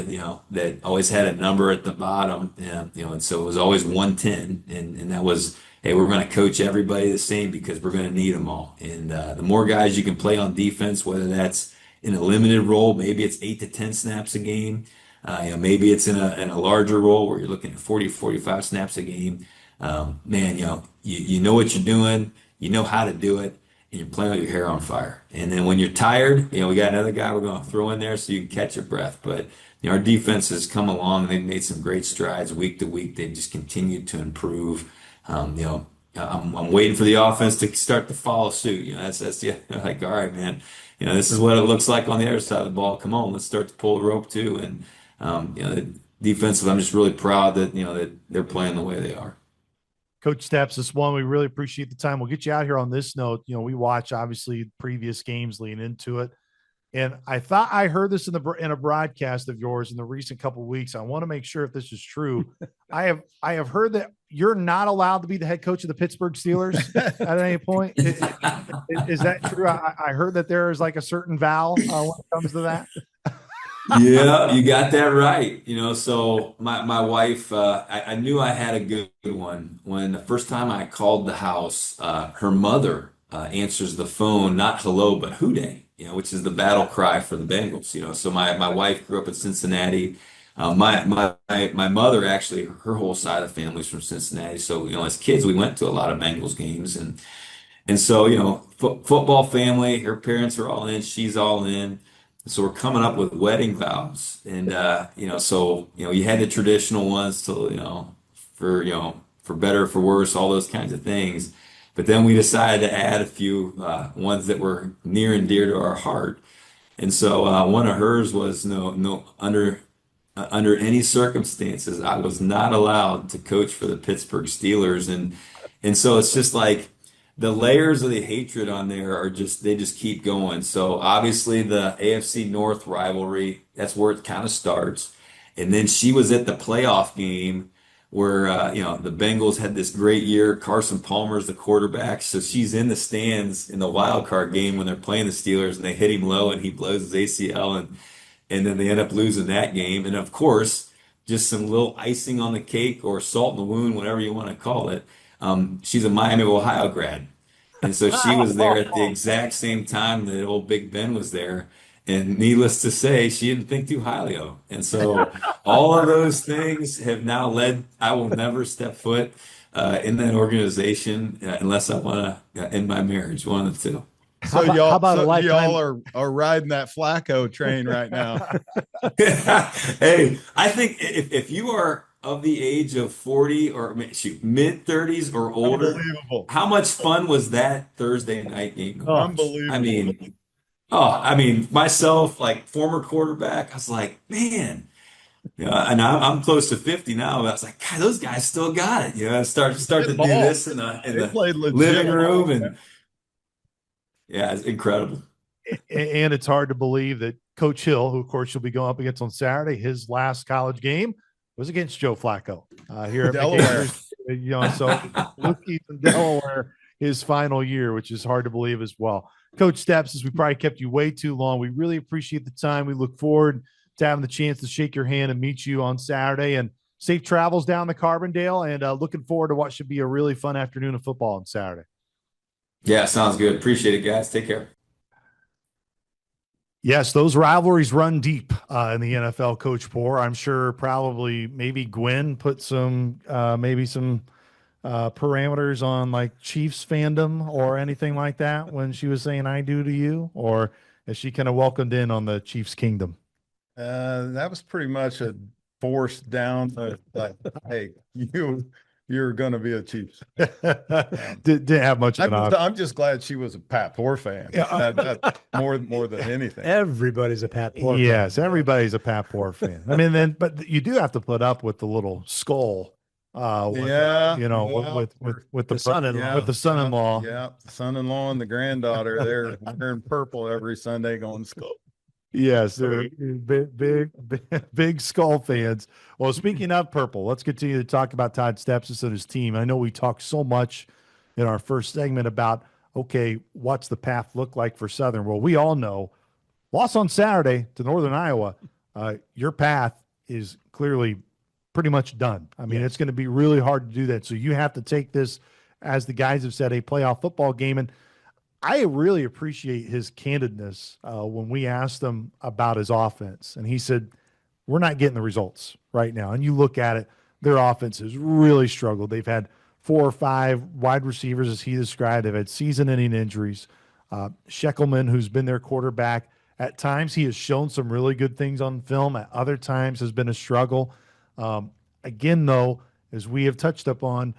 that always had a number at the bottom. And so it was always 110. And that was, hey, we're going to coach everybody the same because we're going to need them all. And the more guys you can play on defense, whether that's in a limited role, maybe it's 8 to 10 snaps a game. Maybe it's in a larger role where you're looking at 40, 45 snaps a game. Man, you know what you're doing, you know how to do it, and you're playing with your hair on fire. And then when you're tired, we got another guy we're going to throw in there so you can catch your breath. But our defense has come along. They've made some great strides week to week. They've just continued to improve. I'm waiting for the offense to start to follow suit. That's like, all right, man. This is what it looks like on the other side of the ball. Come on, let's start to pull the rope too. And the defensive, I'm just really proud that that they're playing the way they are. Coach Steps, this one, we really appreciate the time. We'll get you out here on this note. We watch obviously previous games leading into it. And I thought I heard this in a broadcast of yours in the recent couple of weeks. I want to make sure if this is true. I have heard that you're not allowed to be the head coach of the Pittsburgh Steelers at any point. Is that true? I heard that there is like a certain vow when it comes to that. Yeah, you got that right. So my wife, I knew I had a good one when the first time I called the house. Her mother answers the phone, not hello, but hooday. Which is the battle cry for the Bengals. So my wife grew up in Cincinnati. My mother actually, her whole side of the family is from Cincinnati. So as kids, we went to a lot of Bengals games, and so football family. Her parents are all in, she's all in. So we're coming up with wedding vows, and so you had the traditional ones to for better, for worse, all those kinds of things. But then we decided to add a few ones that were near and dear to our heart. And so one of hers was no under any circumstances I was not allowed to coach for the Pittsburgh Steelers. And so it's just like the layers of the hatred on there they just keep going. So obviously the AFC North rivalry, that's where it kind of starts. And then she was at the playoff game where the Bengals had this great year. Carson Palmer's the quarterback, so she's in the stands in the wild card game when they're playing the Steelers, and they hit him low, and he blows his ACL, and then they end up losing that game. And of course, just some little icing on the cake or salt in the wound, whatever you want to call it. She's a Miami of Ohio grad, and so she was there at the exact same time that old Big Ben was there. And needless to say, she didn't think too highly of him. And so all of those things have now led, I will never step foot in that organization unless I want to end my marriage, one of the two. So y'all are riding that Flacco train right now. Hey, I think if you are of the age of 40 or mid 30s or older, how much fun was that Thursday night game? Oh, unbelievable. I mean, myself, like former quarterback, I was like, man, and I'm close to 50 now, but I was like, God, those guys still got it. Start to do this in the living room, and yeah, it's incredible. And it's hard to believe that Coach Hill, who of course you'll be going up against on Saturday, his last college game was against Joe Flacco here at Delaware. So Lucky's in Delaware his final year, which is hard to believe as well. Coach Steps, as we probably kept you way too long, we really appreciate the time. We look forward to having the chance to shake your hand and meet you on Saturday. And safe travels down the Carbondale, and looking forward to what should be a really fun afternoon of football on Saturday. Yeah, sounds good. Appreciate it, guys. Take care. Yes, those rivalries run deep in the NFL, Coach Poor. I'm sure probably maybe Gwen put some parameters on like Chiefs fandom or anything like that when she was saying "I do" to you, or is she kind of welcomed in on the Chiefs kingdom? That was pretty much a forced down. Like, hey, you're going to be a Chiefs. Didn't have much of an option. I'm just glad she was a Pat Poor fan. Yeah. That more than anything. Everybody's a Pat Poor Yes, fan. everybody's a Pat Poor fan. I mean, but you do have to put up with the little skull. With the son-in-law. with the son-in-law. Yeah, the son-in-law and the granddaughter. They're wearing purple every Sunday going skull. Yes, they're big Skull fans. Well, speaking of purple, let's continue to talk about Todd Stepsis and his team. I know we talked so much in our first segment about, okay, what's the path look like for Southern? Well, we all know, loss on Saturday to Northern Iowa, your path is clearly pretty much done. I mean, It's going to be really hard to do that. So you have to take this, as the guys have said, a playoff football game. And I really appreciate his candidness when we asked him about his offense. And he said, we're not getting the results right now. And you look at it, their offense has really struggled. They've had 4 or 5 wide receivers, as he described. They've had season-ending injuries. Sheckelman, who's been their quarterback, at times he has shown some really good things on film. At other times has been a struggle. Again, though, as we have touched upon,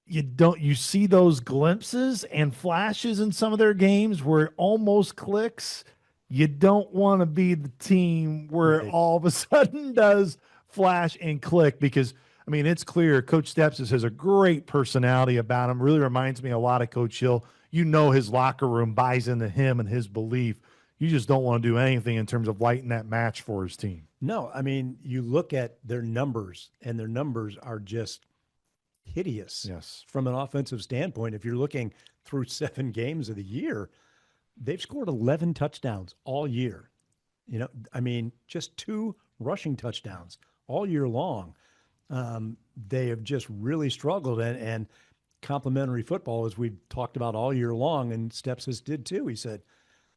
you see those glimpses and flashes in some of their games where it almost clicks. You don't want to be the team where it all of a sudden does flash and click, because I mean, it's clear Coach Stepsis has a great personality about him. Really reminds me a lot of Coach Hill. You know, his locker room buys into him and his belief. You just don't want to do anything in terms of lighting that match for his team. No, I mean, you look at their numbers, and their numbers are just hideous. Yes. From an offensive standpoint, if you're looking through 7 games of the year, they've scored 11 touchdowns all year. You know, I mean, just 2 rushing touchdowns all year long. They have just really struggled, and complimentary football, as we've talked about all year long, and Stepsis did too. He said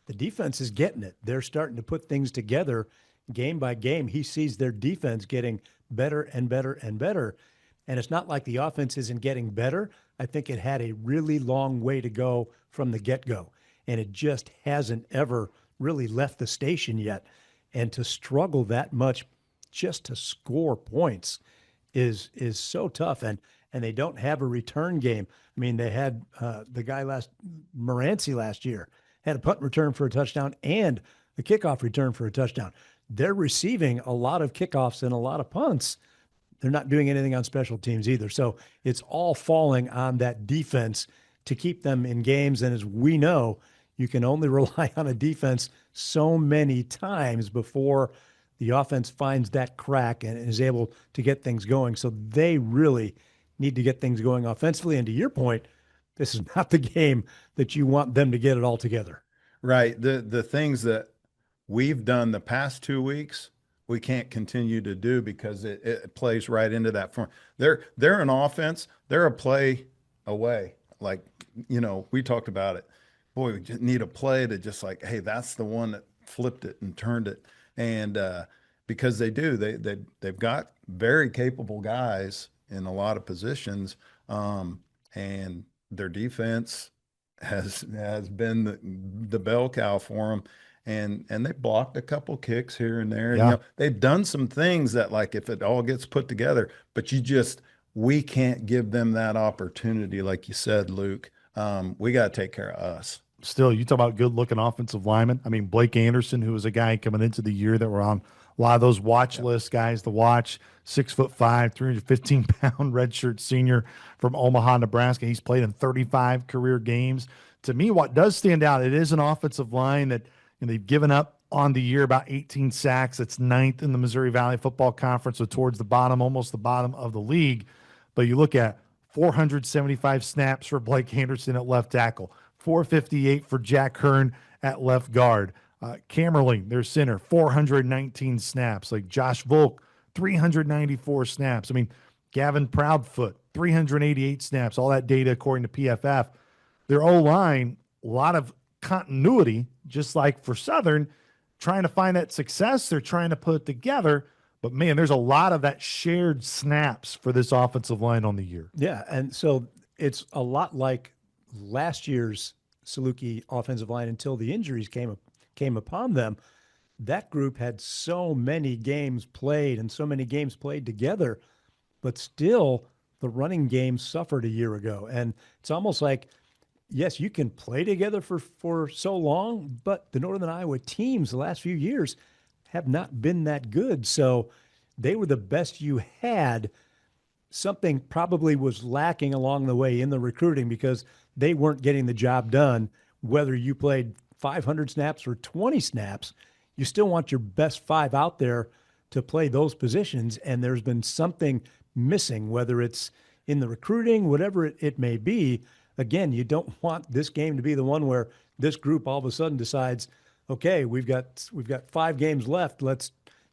the defense is getting it. They're starting to put things together game by game. He sees their defense getting better and better and better. And it's not like the offense isn't getting better. I think it had a really long way to go from the get-go. And it just hasn't ever really left the station yet. And to struggle that much just to score points is so tough. And they don't have a return game. I mean, they had the guy Moranci last year, had a punt return for a touchdown and a kickoff return for a touchdown. They're receiving a lot of kickoffs and a lot of punts. They're not doing anything on special teams either. So it's all falling on that defense to keep them in games. And as we know, you can only rely on a defense so many times before the offense finds that crack and is able to get things going. So they really need to get things going offensively. And to your point, this is not the game that you want them to get it all together. Right. The things that we've done the past 2 weeks, we can't continue to do because it plays right into that form. They're an offense. They're a play away. Like, we talked about it. Boy, we just need a play to just like, hey, that's the one that flipped it and turned it. And because they've got very capable guys in a lot of positions, and their defense has been the bell cow for them. And they blocked a couple kicks here and there. Yeah. They've done some things that, like, if it all gets put together, but we can't give them that opportunity. Like you said, Luke, we got to take care of us. Still, you talk about good-looking offensive linemen. I mean, Blake Anderson, who was a guy coming into the year that were on a lot of those watch list guys to watch, 6'5", 315-pound redshirt senior from Omaha, Nebraska. He's played in 35 career games. To me, what does stand out, it is an offensive line that they've given up on the year about 18 sacks. It's 9th in the Missouri Valley Football Conference, so towards the bottom, almost the bottom of the league. But you look at 475 snaps for Blake Anderson at left tackle, 458 for Jack Hearn at left guard. Camerling, their center, 419 snaps. Like Josh Volk, 394 snaps. I mean, Gavin Proudfoot, 388 snaps. All that data according to PFF. Their O-line, a lot of continuity, just like for Southern, trying to find that success. They're trying to put it together. But, man, there's a lot of that shared snaps for this offensive line on the year. Yeah, and so it's a lot like last year's SalukI offensive line until the injuries came upon them. That group had so many games played and so many games played together, but still the running game suffered a year ago. And it's almost like, yes, you can play together for so long, but the Northern Iowa teams the last few years have not been that good. So they were the best you had. Something probably was lacking along the way in the recruiting because they weren't getting the job done. Whether you played 500 snaps or 20 snaps, you still want your best 5 out there to play those positions. And there's been something missing, whether it's in the recruiting, whatever it may be. Again, you don't want this game to be the one where this group all of a sudden decides, okay, we've got 5 games left.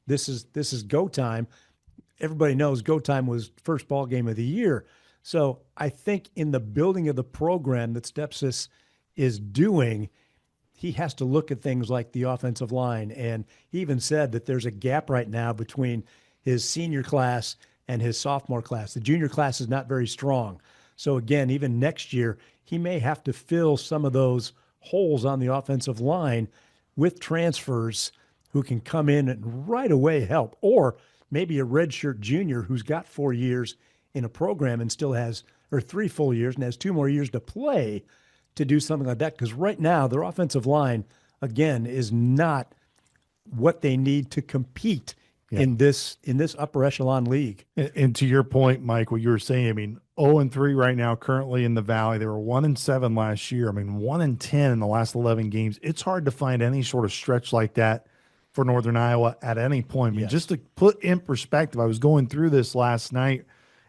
This is go time. Everybody knows go time was first ball game of the year. So I think in the building of the program that Stepsis is doing, he has to look at things like the offensive line. And he even said that there's a gap right now between his senior class and his sophomore class. The junior class is not very strong. So again, even next year, he may have to fill some of those holes on the offensive line with transfers who can come in and right away help, or maybe a redshirt junior who's got 4 years in a program and still has, or 3 full years and has 2 more years to play to do something like that. Because right now, their offensive line, again, is not what they need to compete in this upper echelon league. And to your point, Mike, what you were saying, I mean, 0-3 right now, currently in the Valley. They were 1-7 last year. I mean, 1-10 in the last 11 games. It's hard to find any sort of stretch like that for Northern Iowa at any point. I mean, just to put in perspective, I was going through this last night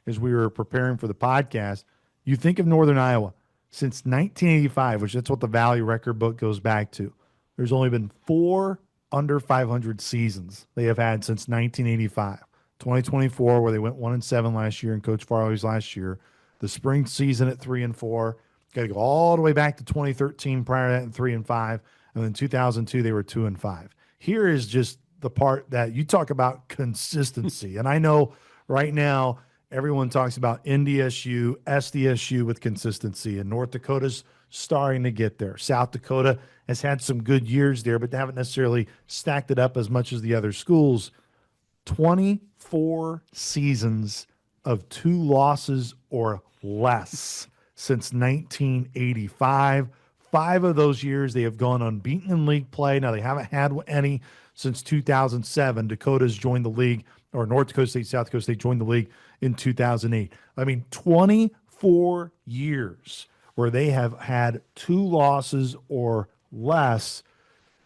as we were preparing for the podcast. You think of Northern Iowa since 1985, which that's what the Valley record book goes back to. There's only been 4 under 500 seasons they have had since 1985. 2024, where they went 1-7 last year, and Coach Farley's last year. The spring season at 3-4. Got to go all the way back to 2013 prior to that in 3-5. And then 2002, they were 2-5. Here is just the part that you talk about consistency. And I know right now everyone talks about NDSU, SDSU with consistency, and North Dakota's starting to get there. South Dakota has had some good years there, but they haven't necessarily stacked it up as much as the other schools. 24 seasons of 2 losses or less since 1985. 5 of those years, they have gone unbeaten in league play. Now, they haven't had any since 2007. Dakota's joined the league, or North Dakota State, South Dakota State joined the league in 2008. I mean, 24 years where they have had 2 losses or less.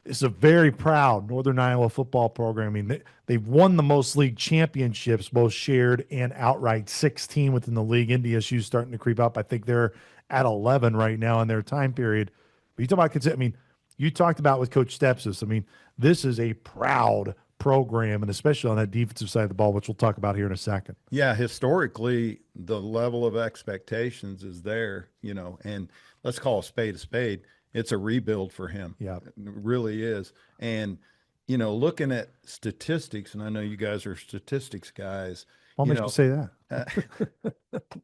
It's a very proud Northern Iowa football program. I mean, they've won the most league championships, both shared and outright, 16 within the league. NDSU's starting to creep up. I think they're at 11 right now in their time period. But you talk about, I mean, you talked about with Coach Stepsis. I mean, this is a proud program, and especially on that defensive side of the ball, which we'll talk about here in a second. Yeah, historically, the level of expectations is there, and let's call a spade a spade. It's a rebuild for him. Yeah, it really is. And, looking at statistics, and I know you guys are statistics guys. What makes you say that?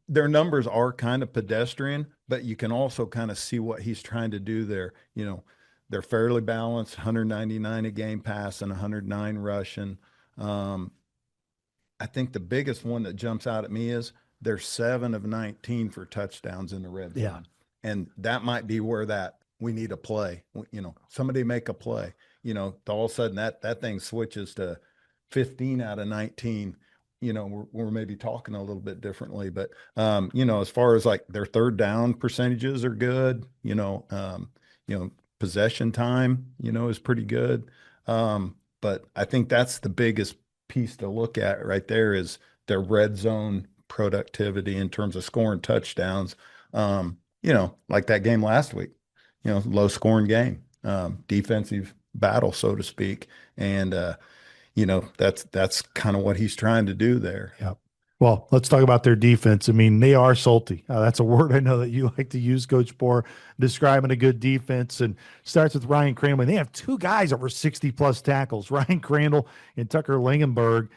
Their numbers are kind of pedestrian, but you can also kind of see what he's trying to do there. They're fairly balanced, 199 a game pass and 109 rushing. I think the biggest one that jumps out at me is they're 7 of 19 for touchdowns in the red zone. Yeah. And that might be where we need a play, somebody make a play, all of a sudden that thing switches to 15 out of 19. We're maybe talking a little bit differently, but, as far as like their third down percentages are good, possession time, is pretty good. But I think that's the biggest piece to look at right there is their red zone productivity in terms of scoring touchdowns. Like that game last week, low scoring game, defensive battle, so to speak. And, that's kind of what he's trying to do there. Yeah. Well, let's talk about their defense. I mean, they are salty. That's a word I know that you like to use, Coach Bohr, describing a good defense. And starts with Ryan Crandall. And they have two guys over 60-plus tackles, Ryan Crandall and Tucker Langenberg,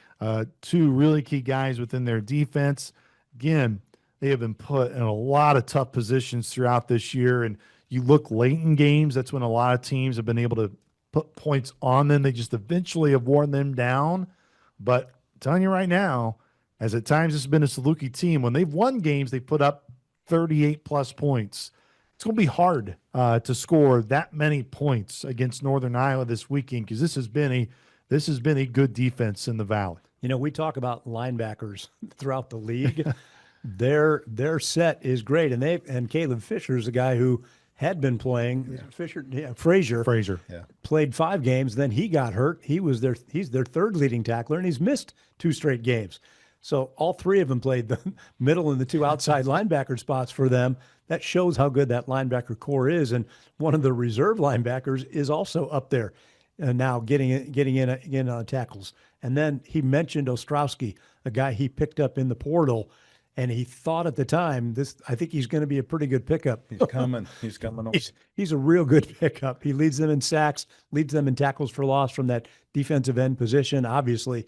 two really key guys within their defense. Again, they have been put in a lot of tough positions throughout this year. And you look late in games, that's when a lot of teams have been able to put points on them. They just eventually have worn them down. But I'm telling you right now, as at times it's been a SalukI team, when they've won games, they put up 38-plus points. It's going to be hard to score that many points against Northern Iowa this weekend, because this has been a good defense in the Valley. We talk about linebackers throughout the league. Their set is great, and Caleb Fisher is a guy who had been playing. Frazier played 5 games, then he got hurt. He's their third leading tackler, and he's missed 2 straight games. So all 3 of them played the middle and the 2 outside linebacker spots for them. That shows how good that linebacker core is. And one of the reserve linebackers is also up there now getting in on tackles. And then he mentioned Ostrowski, a guy he picked up in the portal. And he thought at the time, I think he's going to be a pretty good pickup. He's coming. He's coming. He's a real good pickup. He leads them in sacks, leads them in tackles for loss from that defensive end position, obviously,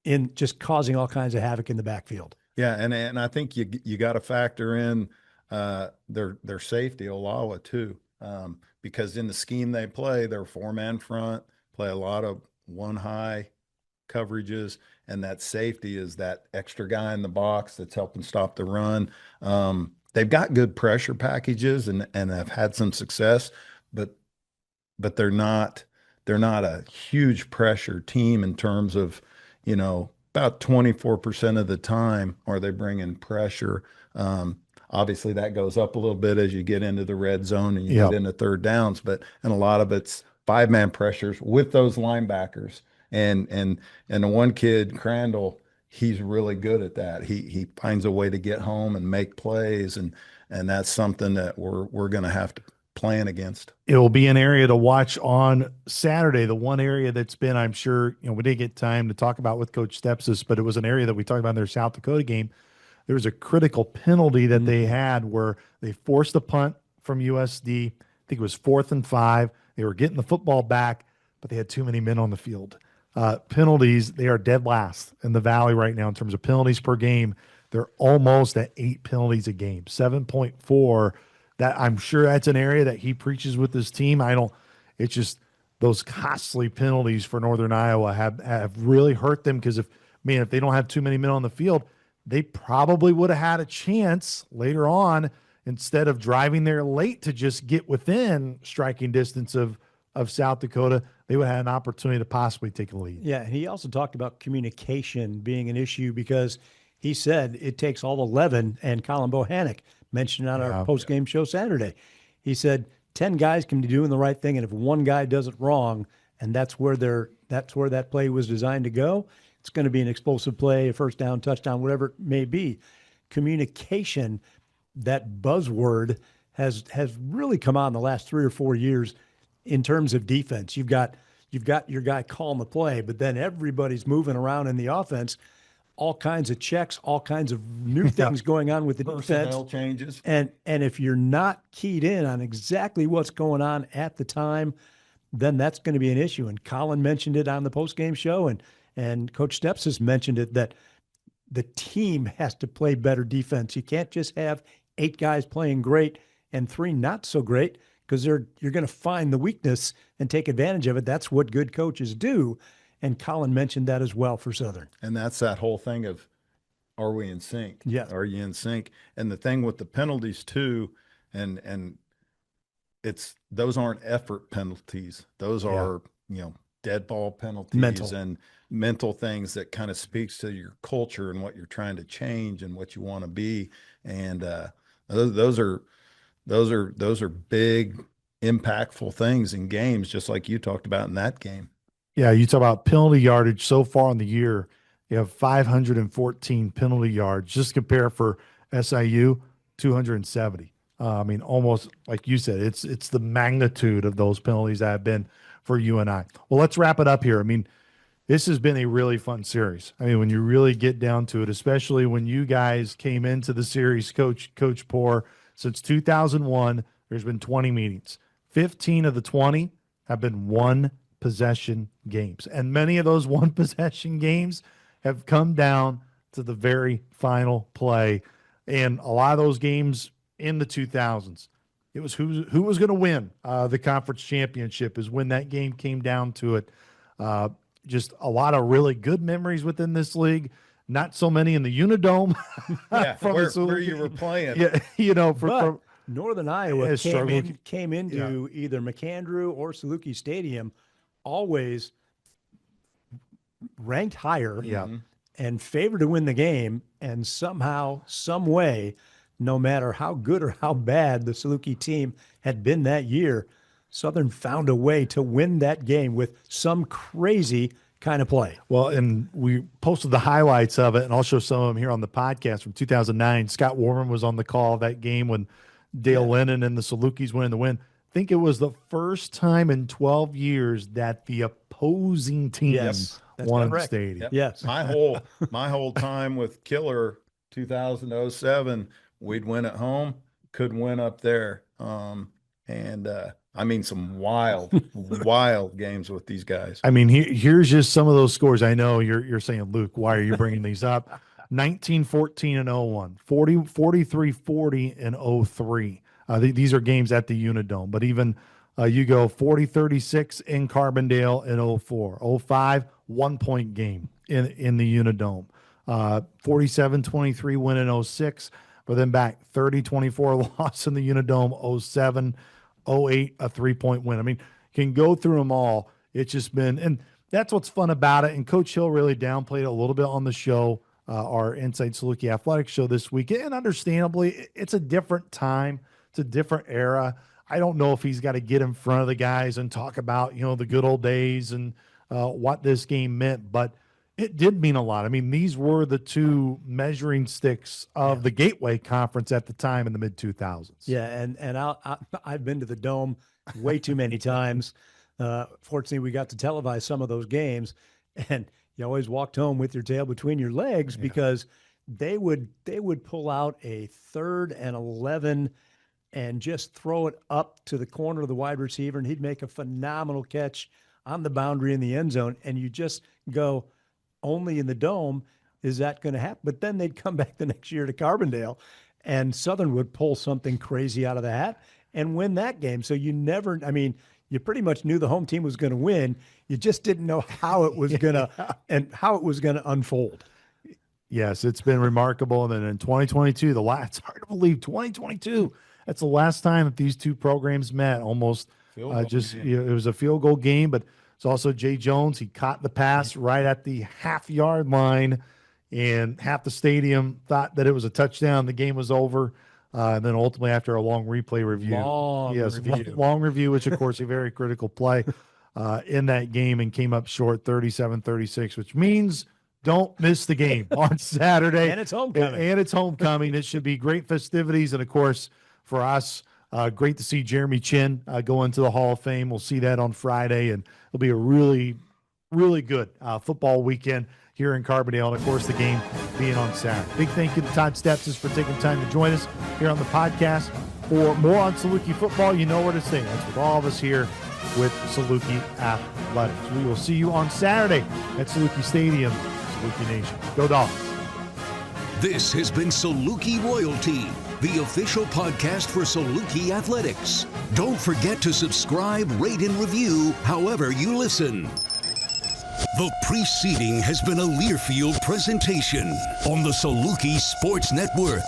in just causing all kinds of havoc in the backfield. Yeah, and I think you got to factor in their safety, Olawa, too, because in the scheme they play, they're 4-man front, play a lot of one high coverages, and that safety is that extra guy in the box that's helping stop the run. They've got good pressure packages and have had some success, but they're not a huge pressure team in terms of, about 24% of the time are they bringing pressure. Obviously that goes up a little bit as you get into the red zone and you get into third downs, and a lot of it's 5-man pressures with those linebackers. And the one kid, Crandall, he's really good at that. He finds a way to get home and make plays, and that's something that we're going to have to plan against. It will be an area to watch on Saturday. The one area that's been, I'm sure, we didn't get time to talk about with Coach Stepsis, but it was an area that we talked about in their South Dakota game. There was a critical penalty that they had where they forced a punt from USD. I think it was 4th and 5. They were getting the football back, but they had too many men on the field. Penalties, they are dead last in the Valley right now in terms of penalties per game. They're almost at 8 penalties a game, 7.4. That I'm sure that's an area that he preaches with his team. It's just those costly penalties for Northern Iowa have really hurt them, because if they don't have too many men on the field, they probably would have had a chance later on, instead of driving there late to just get within striking distance of South Dakota. They would have an opportunity to possibly take a lead. Yeah, and he also talked about communication being an issue, because he said it takes all 11, and Colin Bohannock mentioned on our post-game show Saturday. He said 10 guys can be doing the right thing, and if one guy does it wrong, and that's where that play was designed to go, it's going to be an explosive play, a first down, touchdown, whatever it may be. Communication, that buzzword, has really come out in the last 3 or 4 years in terms of defense. You've got your guy calling the play, but then everybody's moving around in the offense. All kinds of checks, all kinds of new things going on with the Personnel defense. changes. And if you're not keyed in on exactly what's going on at the time, then that's going to be an issue. And Colin mentioned it on the postgame show, and Coach Steps has mentioned it, that the team has to play better defense. You can't just have 8 guys playing great and 3 not so great, because you're going to find the weakness and take advantage of it. That's what good coaches do. And Colin mentioned that as well for Southern. And that's that whole thing of, are we in sync? Yeah. Are you in sync? And the thing with the penalties too, and those aren't effort penalties. Those are, dead ball penalties and mental things that kind of speaks to your culture and what you're trying to change and what you want to be. And those are big, impactful things in games, just like you talked about in that game. Yeah, you talk about penalty yardage so far in the year. You have 514 penalty yards. Just compare for SIU, 270. I mean, almost like you said, it's the magnitude of those penalties that have been for UNI. Well, let's wrap it up here. I mean, this has been a really fun series. I mean, when you really get down to it, especially when you guys came into the series, Coach Poor, since 2001, there's been 20 meetings. 15 of the 20 have been one possession games. And many of those one possession games have come down to the very final play. And a lot of those games in the 2000s, it was who was going to win the conference championship is when that game came down to it. Just a lot of really good memories within this league. Not so many in the Unidome. Yeah, where you were playing. Yeah, you know, But Northern Iowa has struggled. came into either McAndrew or SalukI Stadium always ranked higher and favored to win the game. And somehow, some way, no matter how good or how bad the SalukI team had been that year, Southern found a way to win that game with some crazy kind of play. Well, and we posted the highlights of it, and I'll show some of them here on the podcast from 2009. Scott Warman was on the call of that game when Dale Lennon and the Salukis went in the win. I think it was the first time in 12 years that the opposing team won the stadium. Yep. Yes. My whole time with Killer 2007, we'd win at home, could win up there. I mean, some wild games with these guys. I mean, here's just some of those scores. I know you're saying, Luke, why are you bringing these up? 19-14 and 0-1, 43-40 and 03. These are games at the Unidome, but even you go 40-36 in Carbondale in 04, 05, 1 point game in the Unidome, 47-23 win in 06, but then back 30-24 loss in the Unidome, 07, 08, a 3 point win. I mean, can go through them all. It's just been, and that's what's fun about it. And Coach Hill really downplayed it a little bit on the show, our Inside SalukI Athletics show this week. And understandably, it's a different time. It's a different era. I don't know if he's got to get in front of the guys and talk about, the good old days and what this game meant, but it did mean a lot. I mean, these were the two measuring sticks of the Gateway Conference at the time in the mid-2000s. Yeah, and I've been to the Dome way too many times. Fortunately, we got to televise some of those games, and you always walked home with your tail between your legs because they would pull out a 3rd and 11 and just throw it up to the corner of the wide receiver, and he'd make a phenomenal catch on the boundary in the end zone, and you just go, only in the Dome is that going to happen. But then they'd come back the next year to Carbondale, and Southern would pull something crazy out of the hat and win that game. So you pretty much knew the home team was going to win. You just didn't know how it was going to and how it was going to unfold. Yes, it's been remarkable. And then in 2022, it's hard to believe 2022. That's the last time that these two programs met. Almost it was a field goal game, but it's also Jay Jones. He caught the pass right at the half-yard line, and half the stadium thought that it was a touchdown. The game was over. And then ultimately, after a long replay review, long review, which, of course, a very critical play in that game, and came up short 37-36, which means don't miss the game on Saturday. And it's homecoming. It should be great festivities. And, of course, for us, great to see Jeremy Chin go into the Hall of Fame. We'll see that on Friday, and it'll be a really, really good football weekend here in Carbondale. And, of course, the game being on Saturday. Big thank you to Todd Stepsis for taking time to join us here on the podcast. For more on SalukI football, you know where to stay. That's with all of us here with SalukI Athletics. We will see you on Saturday at SalukI Stadium, SalukI Nation. Go Dogs. This has been SalukI Royalty, the official podcast for SalukI Athletics. Don't forget to subscribe, rate, and review however you listen. The preceding has been a Learfield presentation on the SalukI Sports Network.